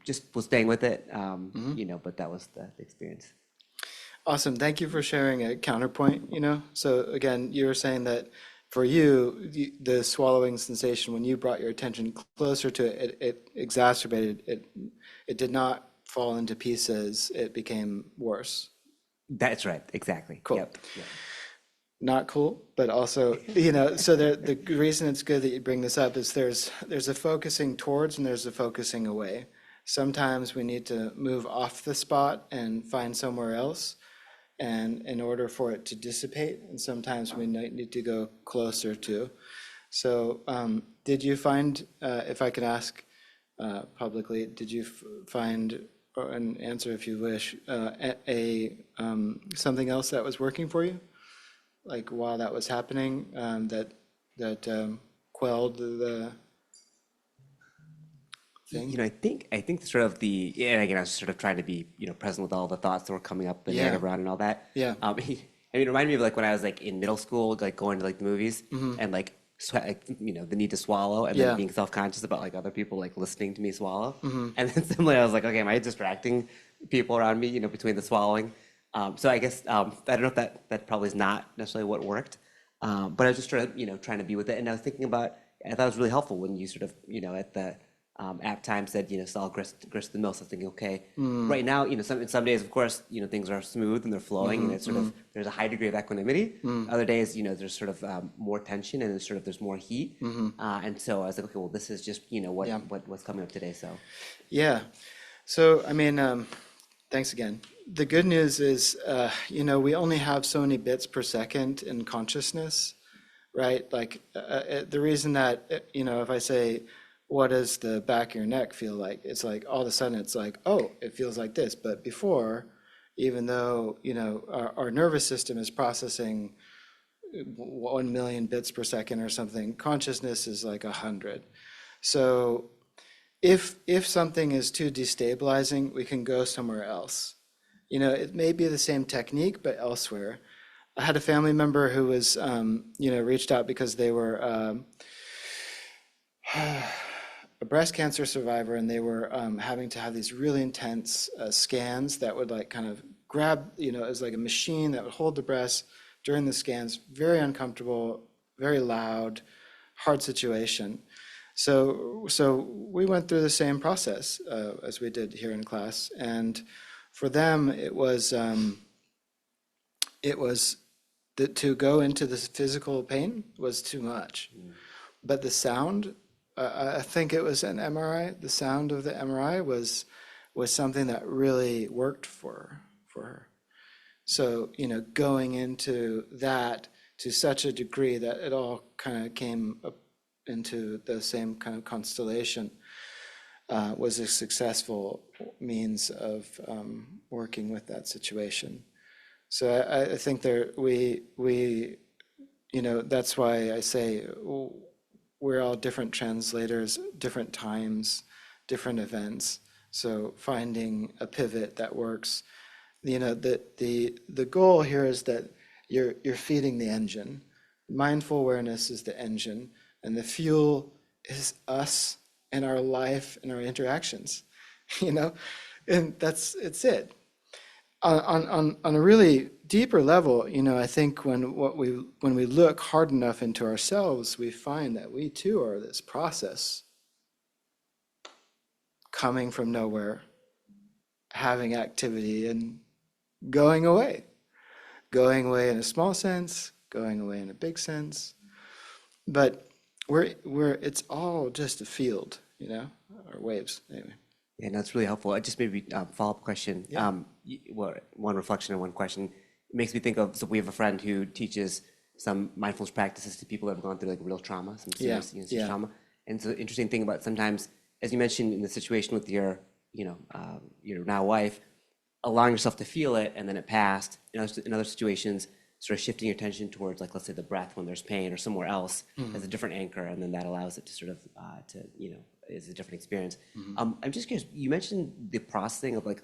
just was staying with it, but that was the experience. Awesome. Thank you for sharing a counterpoint, So again, you were saying that for you, the swallowing sensation, when you brought your attention closer to it, it exacerbated it. It did not fall into pieces. It became worse. That's right. Exactly. Cool. Yep. Not cool, but also, so the reason it's good that you bring this up is there's a focusing towards and there's a focusing away. Sometimes we need to move off the spot and find somewhere else, and in order for it to dissipate, and sometimes we need to go closer to. So did you find, if I could ask publicly, did you find, or an answer if you wish, something else that was working for you? Like while that was happening, that quelled the thing? I think sort of and again, I was sort of trying to be, present with all the thoughts that were coming up, the narrative around and all that. Yeah. It reminded me of like when I was like in middle school, like going to like the movies and like sweat, like, the need to swallow and then being self-conscious about like other people like listening to me swallow. And then similarly, I was like, okay, am I distracting people around me, between the swallowing? So I guess, I don't know if that probably is not necessarily what worked. But I was just trying to, trying to be with it. And I was thinking about, I thought it was really helpful when you sort of, at the app time said, salt grist the mill. So I was thinking, okay, right now, some days, of course, things are smooth and they're flowing and it's sort of, there's a high degree of equanimity. Other days, there's sort of more tension and there's more heat. And so I was like, okay, well, this is just, what's coming up today. So. Yeah. So, I mean, thanks again. The good news is, we only have so many bits per second in consciousness, right? Like the reason that, if I say, what does the back of your neck feel like? It's like all of a sudden it's like, oh, it feels like this. But before, even though, our nervous system is processing 1 million bits per second or something, consciousness is like 100. So if something is too destabilizing, we can go somewhere else. It may be the same technique, but elsewhere. I had a family member who was, reached out because they were a breast cancer survivor, and they were having to have these really intense scans that would like kind of grab, it was like a machine that would hold the breast during the scans. Very uncomfortable, very loud, hard situation. So we went through the same process as we did here in class, and for them it was that to go into this physical pain was too much, but the sound. I think it was an MRI. The sound of the MRI was something that really worked for her. So going into that to such a degree that it all kind of came up into the same kind of constellation was a successful means of working with that situation. So I think that's why I say. We're all different translators, different times, different events. So finding a pivot that works. The goal here is that you're feeding the engine. Mindful awareness is the engine, and the fuel is us and our life and our interactions. And it's it. On a really deeper level, I think when we look hard enough into ourselves, we find that we too are this process coming from nowhere, having activity and going away in a small sense, going away in a big sense. But it's all just a field, or waves anyway. Yeah, no, it's really helpful. Just maybe follow-up question. Yeah. One reflection and one question. It makes me think of, so we have a friend who teaches some mindfulness practices to people that have gone through like real trauma, some serious trauma. And so the interesting thing about sometimes, as you mentioned in the situation with your now wife, allowing yourself to feel it and then it passed. In other situations, sort of shifting your attention towards, like, let's say the breath when there's pain or somewhere else as a different anchor, and then that allows it to sort of is a different experience. I'm just curious, you mentioned the processing of like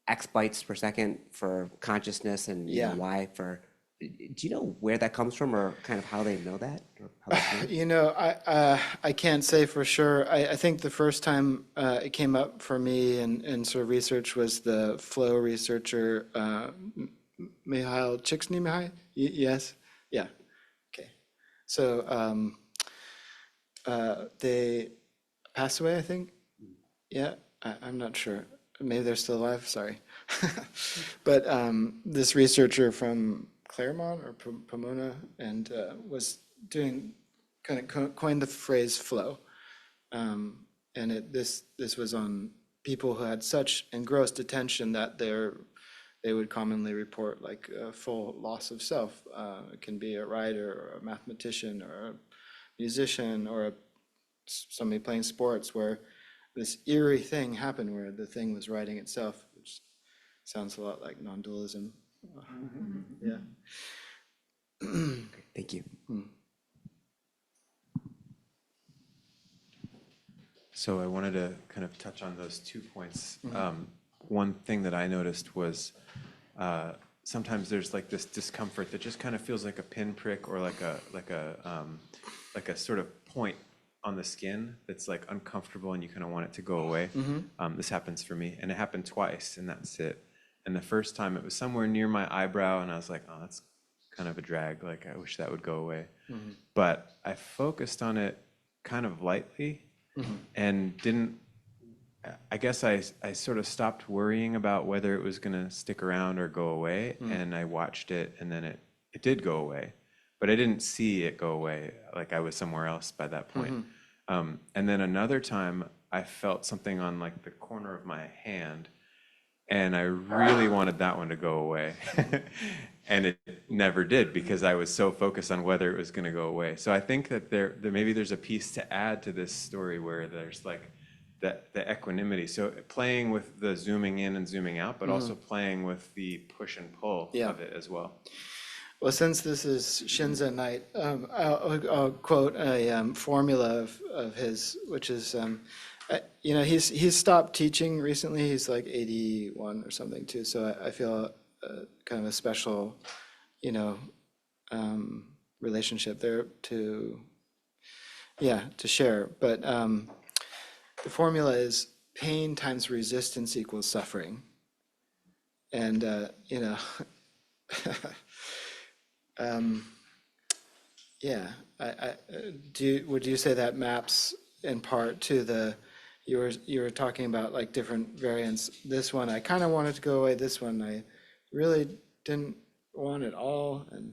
X bytes per second for consciousness and Y for, do you know where that comes from or kind of how they know that? Or how I can't say for sure. I think the first time it came up for me in sort of research was the flow researcher, Mihail Csikszentmihalyi. Yes? Yeah. Okay. So they passed away, I think. Yeah, I'm not sure. Maybe they're still alive. Sorry. But this researcher from Claremont or Pomona and was doing kind of coined the phrase flow. And this was on people who had such engrossed attention that they would commonly report like a full loss of self. It can be a writer or a mathematician or a musician or somebody playing sports where this eerie thing happened where the thing was writing itself, which sounds a lot like non-dualism. Yeah. Great, thank you. So I wanted to kind of touch on those 2 points. One thing that I noticed was sometimes there's like this discomfort that just kind of feels like a pinprick or like a sort of point on the skin that's like uncomfortable and you kind of want it to go away. This happens for me, and it happened twice, and that's it. And the first time it was somewhere near my eyebrow, and I was like, oh, that's kind of a drag. Like, I wish that would go away. But I focused on it kind of lightly and didn't, I guess I sort of stopped worrying about whether it was going to stick around or go away. And I watched it, and then it did go away. But I didn't see it go away. Like, I was somewhere else by that point. And then another time I felt something on like the corner of my hand, and I really wanted that one to go away. And it never did because I was so focused on whether it was going to go away. So I think that there maybe there's a piece to add to this story where there's like the equanimity. So playing with the zooming in and zooming out, but also playing with the push and pull of it as well. Well, since this is Shinzen night, I'll quote a formula of his, which is, he's stopped teaching recently. He's like 81 or something too. So I feel kind of a special, relationship there to share. But the formula is pain times resistance equals suffering. And, would you say that maps in part to you were talking about like different variants? This one I kind of wanted to go away. This one I really didn't want at all. And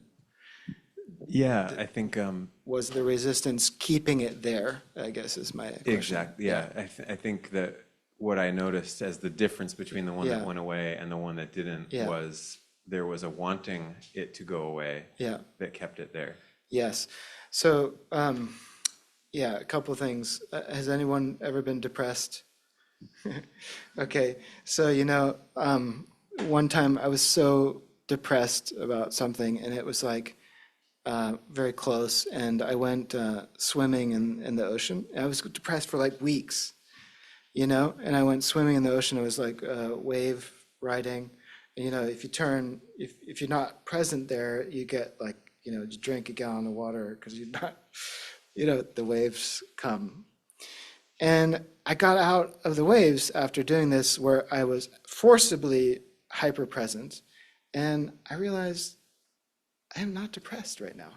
yeah, I think was the resistance keeping it there, I guess is my question. Exactly. Yeah, I think that what I noticed as the difference between the one that went away and the one that didn't was there was a wanting it to go away that kept it there. Yes. So, a couple of things. Has anyone ever been depressed? Okay. So, one time I was so depressed about something, and it was like very close, and I went swimming in the ocean. And I was depressed for like weeks, and I went swimming in the ocean. It was like wave riding. If you turn, if you're not present there, you get like, you drink a gallon of water because you're not, the waves come. And I got out of the waves after doing this where I was forcibly hyper present. And I realized I am not depressed right now,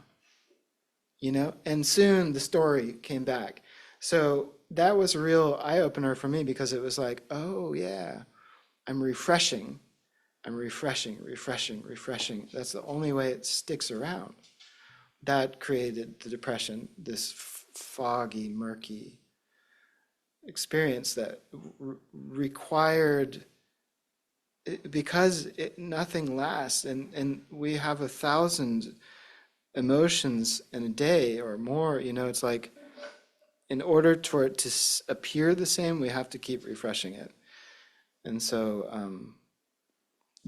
and soon the story came back. So that was a real eye opener for me because it was like, oh yeah, I'm refreshing. That's the only way it sticks around. That created the depression, this foggy, murky experience that required, because nothing lasts, and we have 1,000 emotions in a day or more, it's like, in order for it to appear the same, we have to keep refreshing it. And so,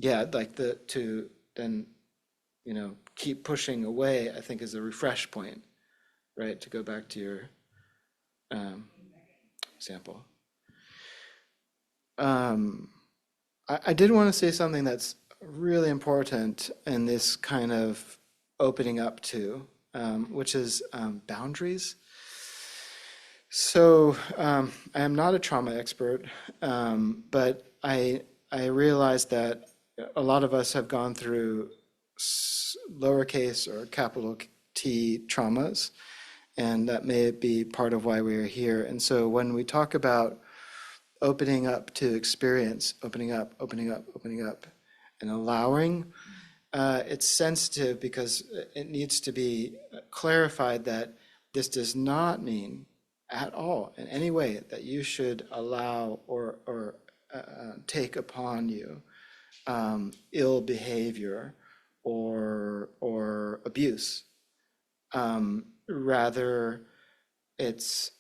to then, keep pushing away, I think is a refresh point, right? To go back to your example. I did want to say something that's really important in this kind of opening up to, which is boundaries. So I am not a trauma expert, but I realized that a lot of us have gone through lowercase or capital T traumas, and that may be part of why we are here. And so when we talk about opening up to experience, opening up, and allowing, it's sensitive because it needs to be clarified that this does not mean at all in any way that you should allow or take upon you ill behavior or abuse. Rather, it's,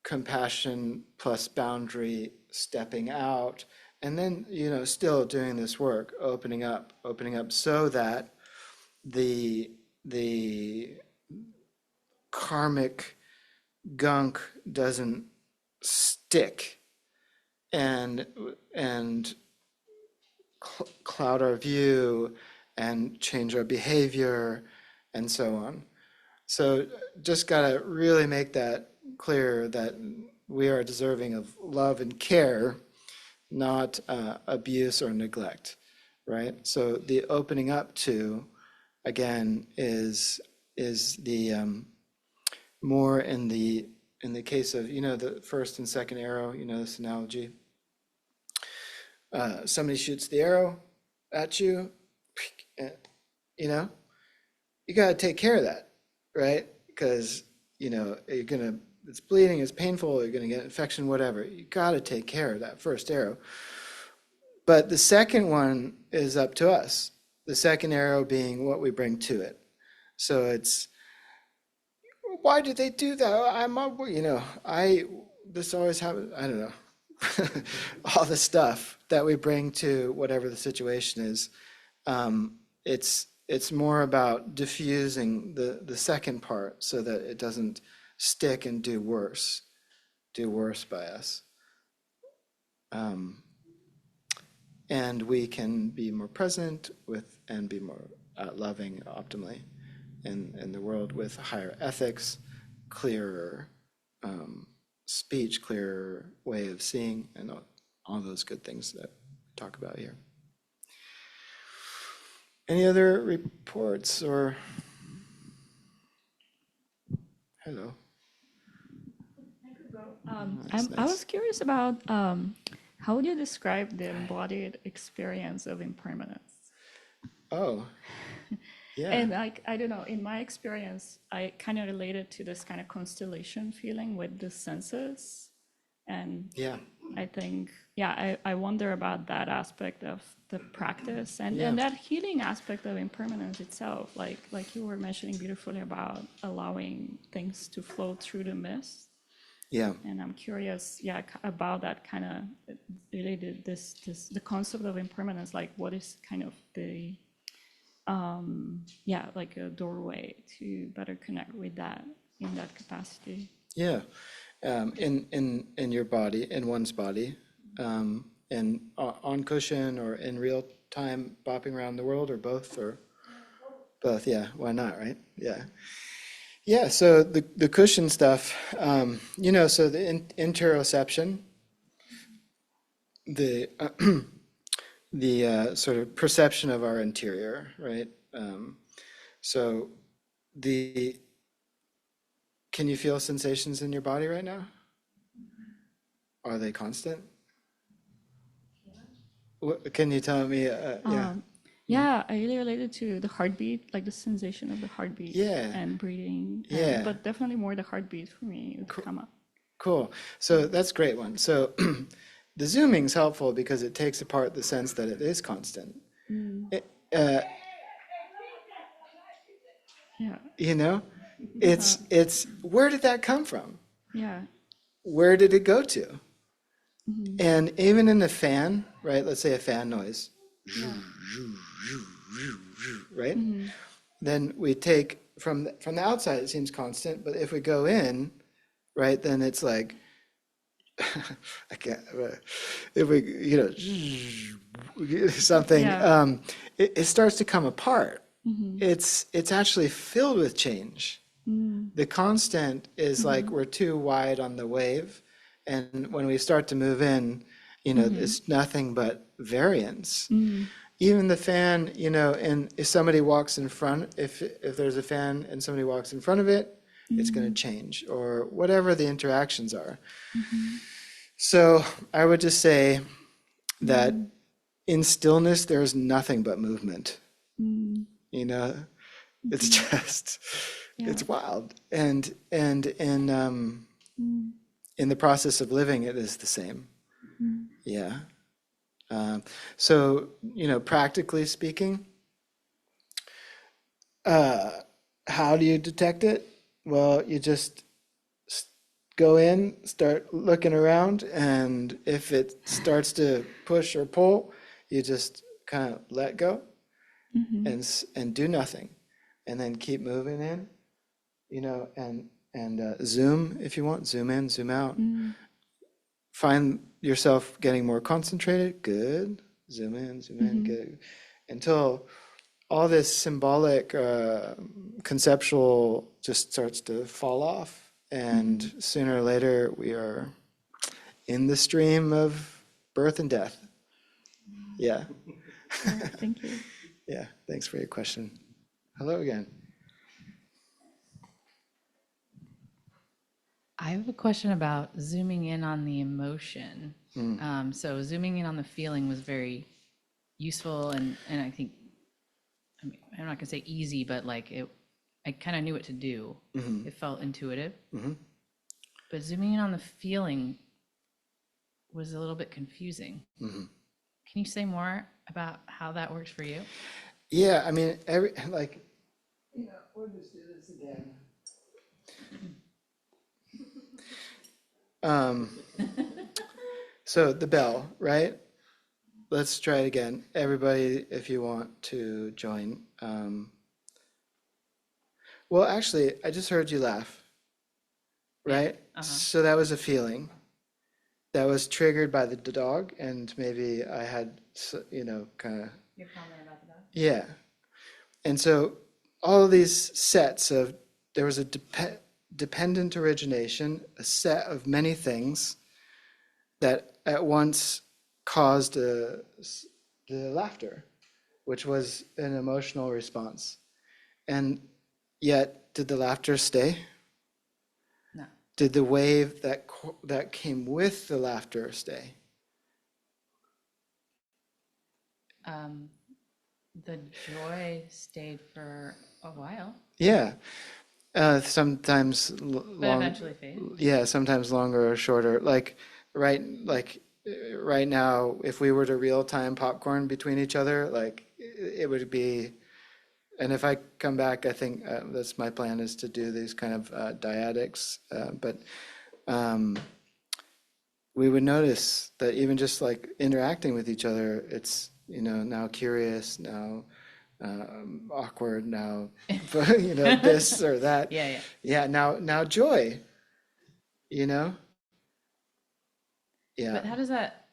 compassion plus boundary, stepping out, and then, still doing this work, opening up so that the karmic gunk doesn't stick and cloud our view and change our behavior and so on. So just got to really make that clear that we are deserving of love and care, not abuse or neglect, right? So the opening up to, again, is the more in the case of, the first and second arrow, this analogy. Somebody shoots the arrow at you, you got to take care of that, right? Because, it's bleeding, it's painful, you're going to get infection, whatever. You got to take care of that first arrow. But the second one is up to us. The second arrow being what we bring to it. So it's, why did they do that? This always happens, I don't know. All the stuff that we bring to whatever the situation is, it's more about diffusing the second part so that it doesn't stick and do worse by us. And we can be more present with and be more loving optimally in the world with higher ethics, clearer speech, clearer way of seeing, and all those good things that we talk about here. Any other reports or? Hello. I was curious about how would you describe the embodied experience of impermanence? Oh, yeah. And I don't know, in my experience, I kind of related to this kind of constellation feeling with the senses. And Yeah. I think, I wonder about that aspect of the practice and Yeah. that healing aspect of impermanence itself, like you were mentioning beautifully about allowing things to flow through the mist. Yeah. And I'm curious, about that kind of related the concept of impermanence, like what is kind of the like a doorway to better connect with that in that capacity. Yeah. In your body, in one's body, and on cushion or in real time bopping around the world, or both, yeah, why not, right? Yeah, so the cushion stuff, so the interoception, the sort of perception of our interior, right? So can you feel sensations in your body right now? Are they constant? Can you tell me? Yeah, I really related to the heartbeat, like the sensation of the heartbeat and breathing. But definitely more the heartbeat for me would come up. Cool. So that's a great one. So the zooming is helpful because it takes apart the sense that it is constant. It's where did that come from? Yeah. Where did it go to? And even in the fan, right? Let's say a fan noise, right? Then we take from the outside, it seems constant, but if we go in, right, then it's like I can't. If we, something, it starts to come apart. It's actually filled with change. The constant is like we're too wide on the wave, and when we start to move in, it's nothing but variance. Even the fan, and if somebody walks in front, if there's a fan and somebody walks in front of it, it's going to change, or whatever the interactions are. So I would just say that in stillness, there's nothing but movement. It's just, it's wild. And in the process of living, it is the same. Yeah. So, practically speaking, how do you detect it? Well, you just go in, start looking around, and if it starts to push or pull, you just kind of let go and do nothing, and then keep moving in, and zoom if you want, zoom in, zoom out. Find yourself getting more concentrated. Good. Zoom in, good. Until all this symbolic, conceptual just starts to fall off. And sooner or later, we are in the stream of birth and death. Yeah. Thank you. Yeah, thanks for your question. Hello again. I have a question about zooming in on the emotion. So zooming in on the feeling was very useful, and I think, I mean, I'm not gonna say easy, but like I kind of knew what to do. It felt intuitive. But zooming in on the feeling was a little bit confusing. Can you say more about how that works for you? Yeah, I mean, we'll just do this again. So the bell, right? Let's try it again. Everybody, if you want to join. Well, actually, I just heard you laugh, right? So that was a feeling that was triggered by the dog, and maybe I had, kind of. Your comment about the dog? Yeah. And so all of these sets of, there was a dependent origination, a set of many things that at once caused the laughter, which was an emotional response. And yet, did the laughter stay? No. Did the wave that came with the laughter stay? The joy stayed for a while. Yeah. Sometimes But eventually fade. Yeah, sometimes longer or shorter. Like right now, if we were to real time popcorn between each other, like it would be. And if I come back, I think that's my plan, is to do these kind of dyadics. But we would notice that even just like interacting with each other, it's now curious, now awkward, now this or that. Yeah. Now joy. Yeah. But how does that?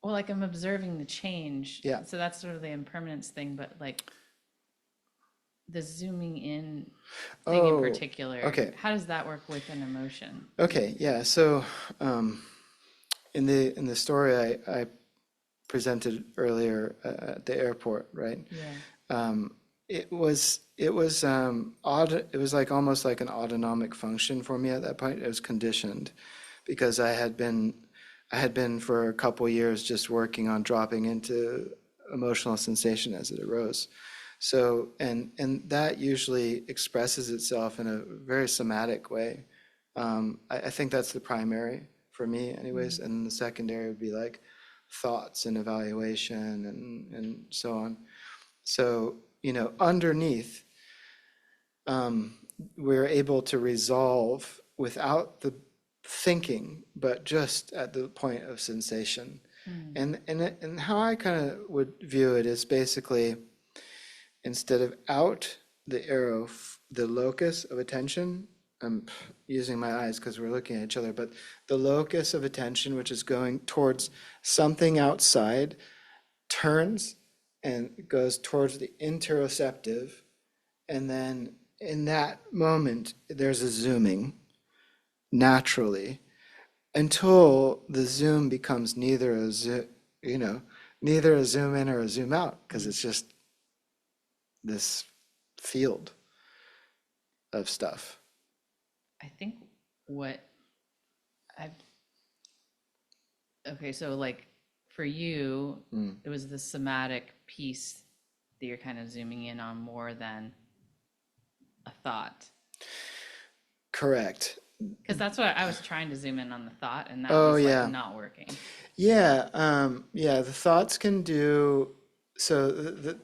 Well, like I'm observing the change. Yeah. So that's sort of the impermanence thing, but like the zooming in thing in particular. Okay. How does that work with an emotion? Okay. Yeah. So in the story I presented earlier at the airport, right? Yeah. It was odd. It was like almost like an autonomic function for me at that point. It was conditioned because I had been for a couple years just working on dropping into emotional sensation as it arose. So and that usually expresses itself in a very somatic way. I think that's the primary for me, anyways. And the secondary would be like thoughts and evaluation and so on. So underneath, we're able to resolve without the thinking, but just at the point of sensation. And how I kind of would view it is basically, instead of out the arrow, the locus of attention, I'm using my eyes because we're looking at each other, but the locus of attention, which is going towards something outside, turns and goes towards the interoceptive. And then in that moment, there's a zooming naturally until the zoom becomes neither a zoom in or a zoom out, because it's just this field of stuff. I think so like for you, it was the somatic piece that you're kind of zooming in on more than a thought. Correct. Because that's what I was trying to zoom in on, the thought, and that was like not working. Yeah, the thoughts can do so.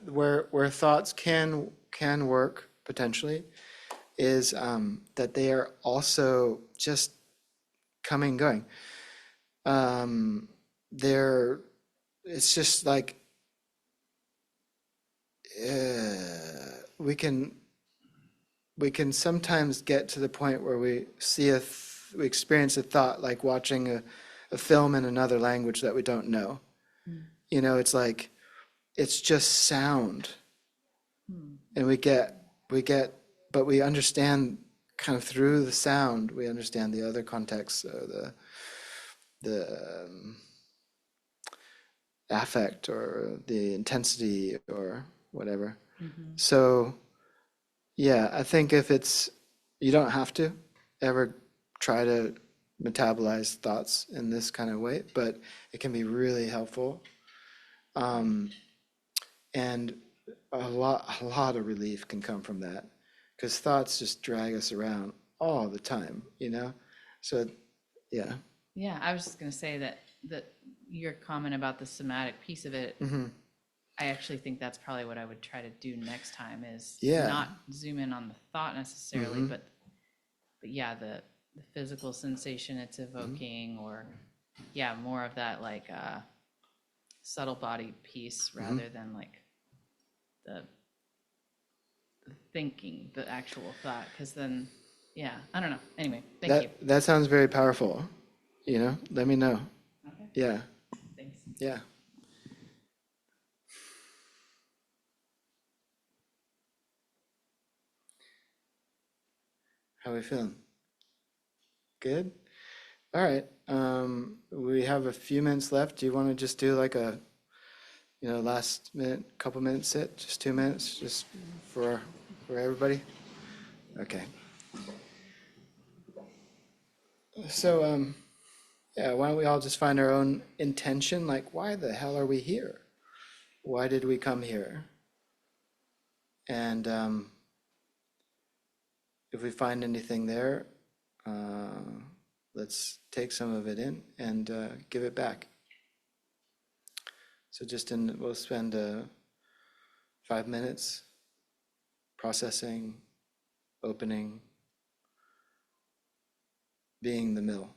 Where thoughts can work potentially is that they are also just coming and going. It's just like we can sometimes get to the point where we see we experience a thought like watching a film in another language that we don't know. You know, it's like it's just sound, and but we understand kind of through the sound. We understand the other contexts, the affect or the intensity or whatever. So yeah, I think you don't have to ever try to metabolize thoughts in this kind of way, but it can be really helpful. And a lot of relief can come from that, because thoughts just drag us around all the time, you know? So yeah. Yeah, I was just going to say that your comment about the somatic piece of it, I actually think that's probably what I would try to do next time is not zoom in on the thought necessarily, but yeah, the physical sensation it's evoking, or more of that like subtle body piece rather than like the thinking, the actual thought, because then I don't know. Anyway, thank you. That sounds very powerful. You know, let me know. Okay. Yeah. Thanks. Yeah. How are we feeling? Good? All right. We have a few minutes left. Do you want to just do like a, last minute, couple minutes sit? Just 2 minutes, just for everybody? Okay. So, why don't we all just find our own intention? Like, why the hell are we here? Why did we come here? And if we find anything there, let's take some of it in and give it back. So we'll spend 5 minutes processing, opening, being the mill.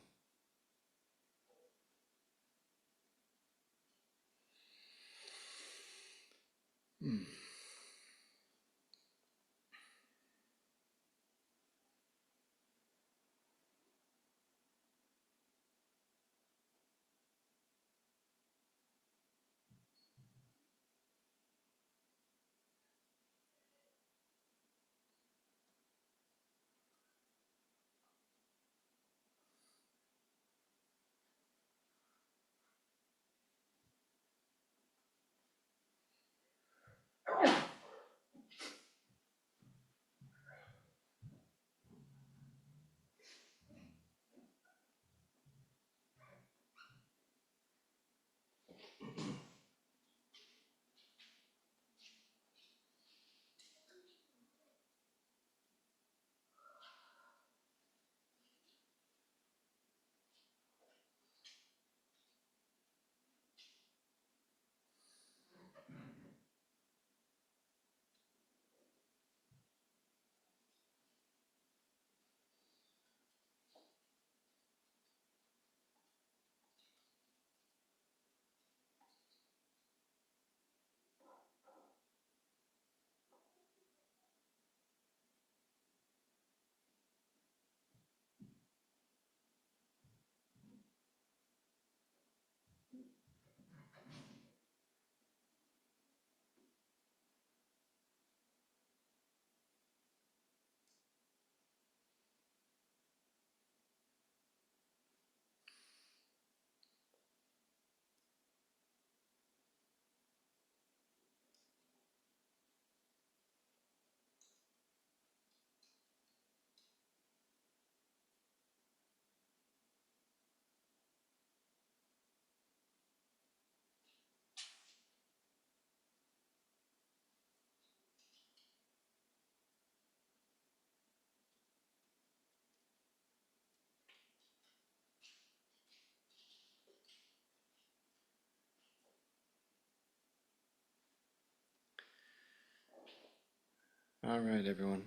All right, everyone.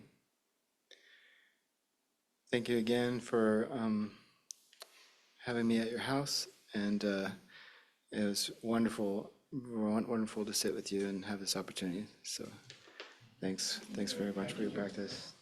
thank you again for having me at your house, and it was wonderful to sit with you and have this opportunity. So thanks very much for your practice.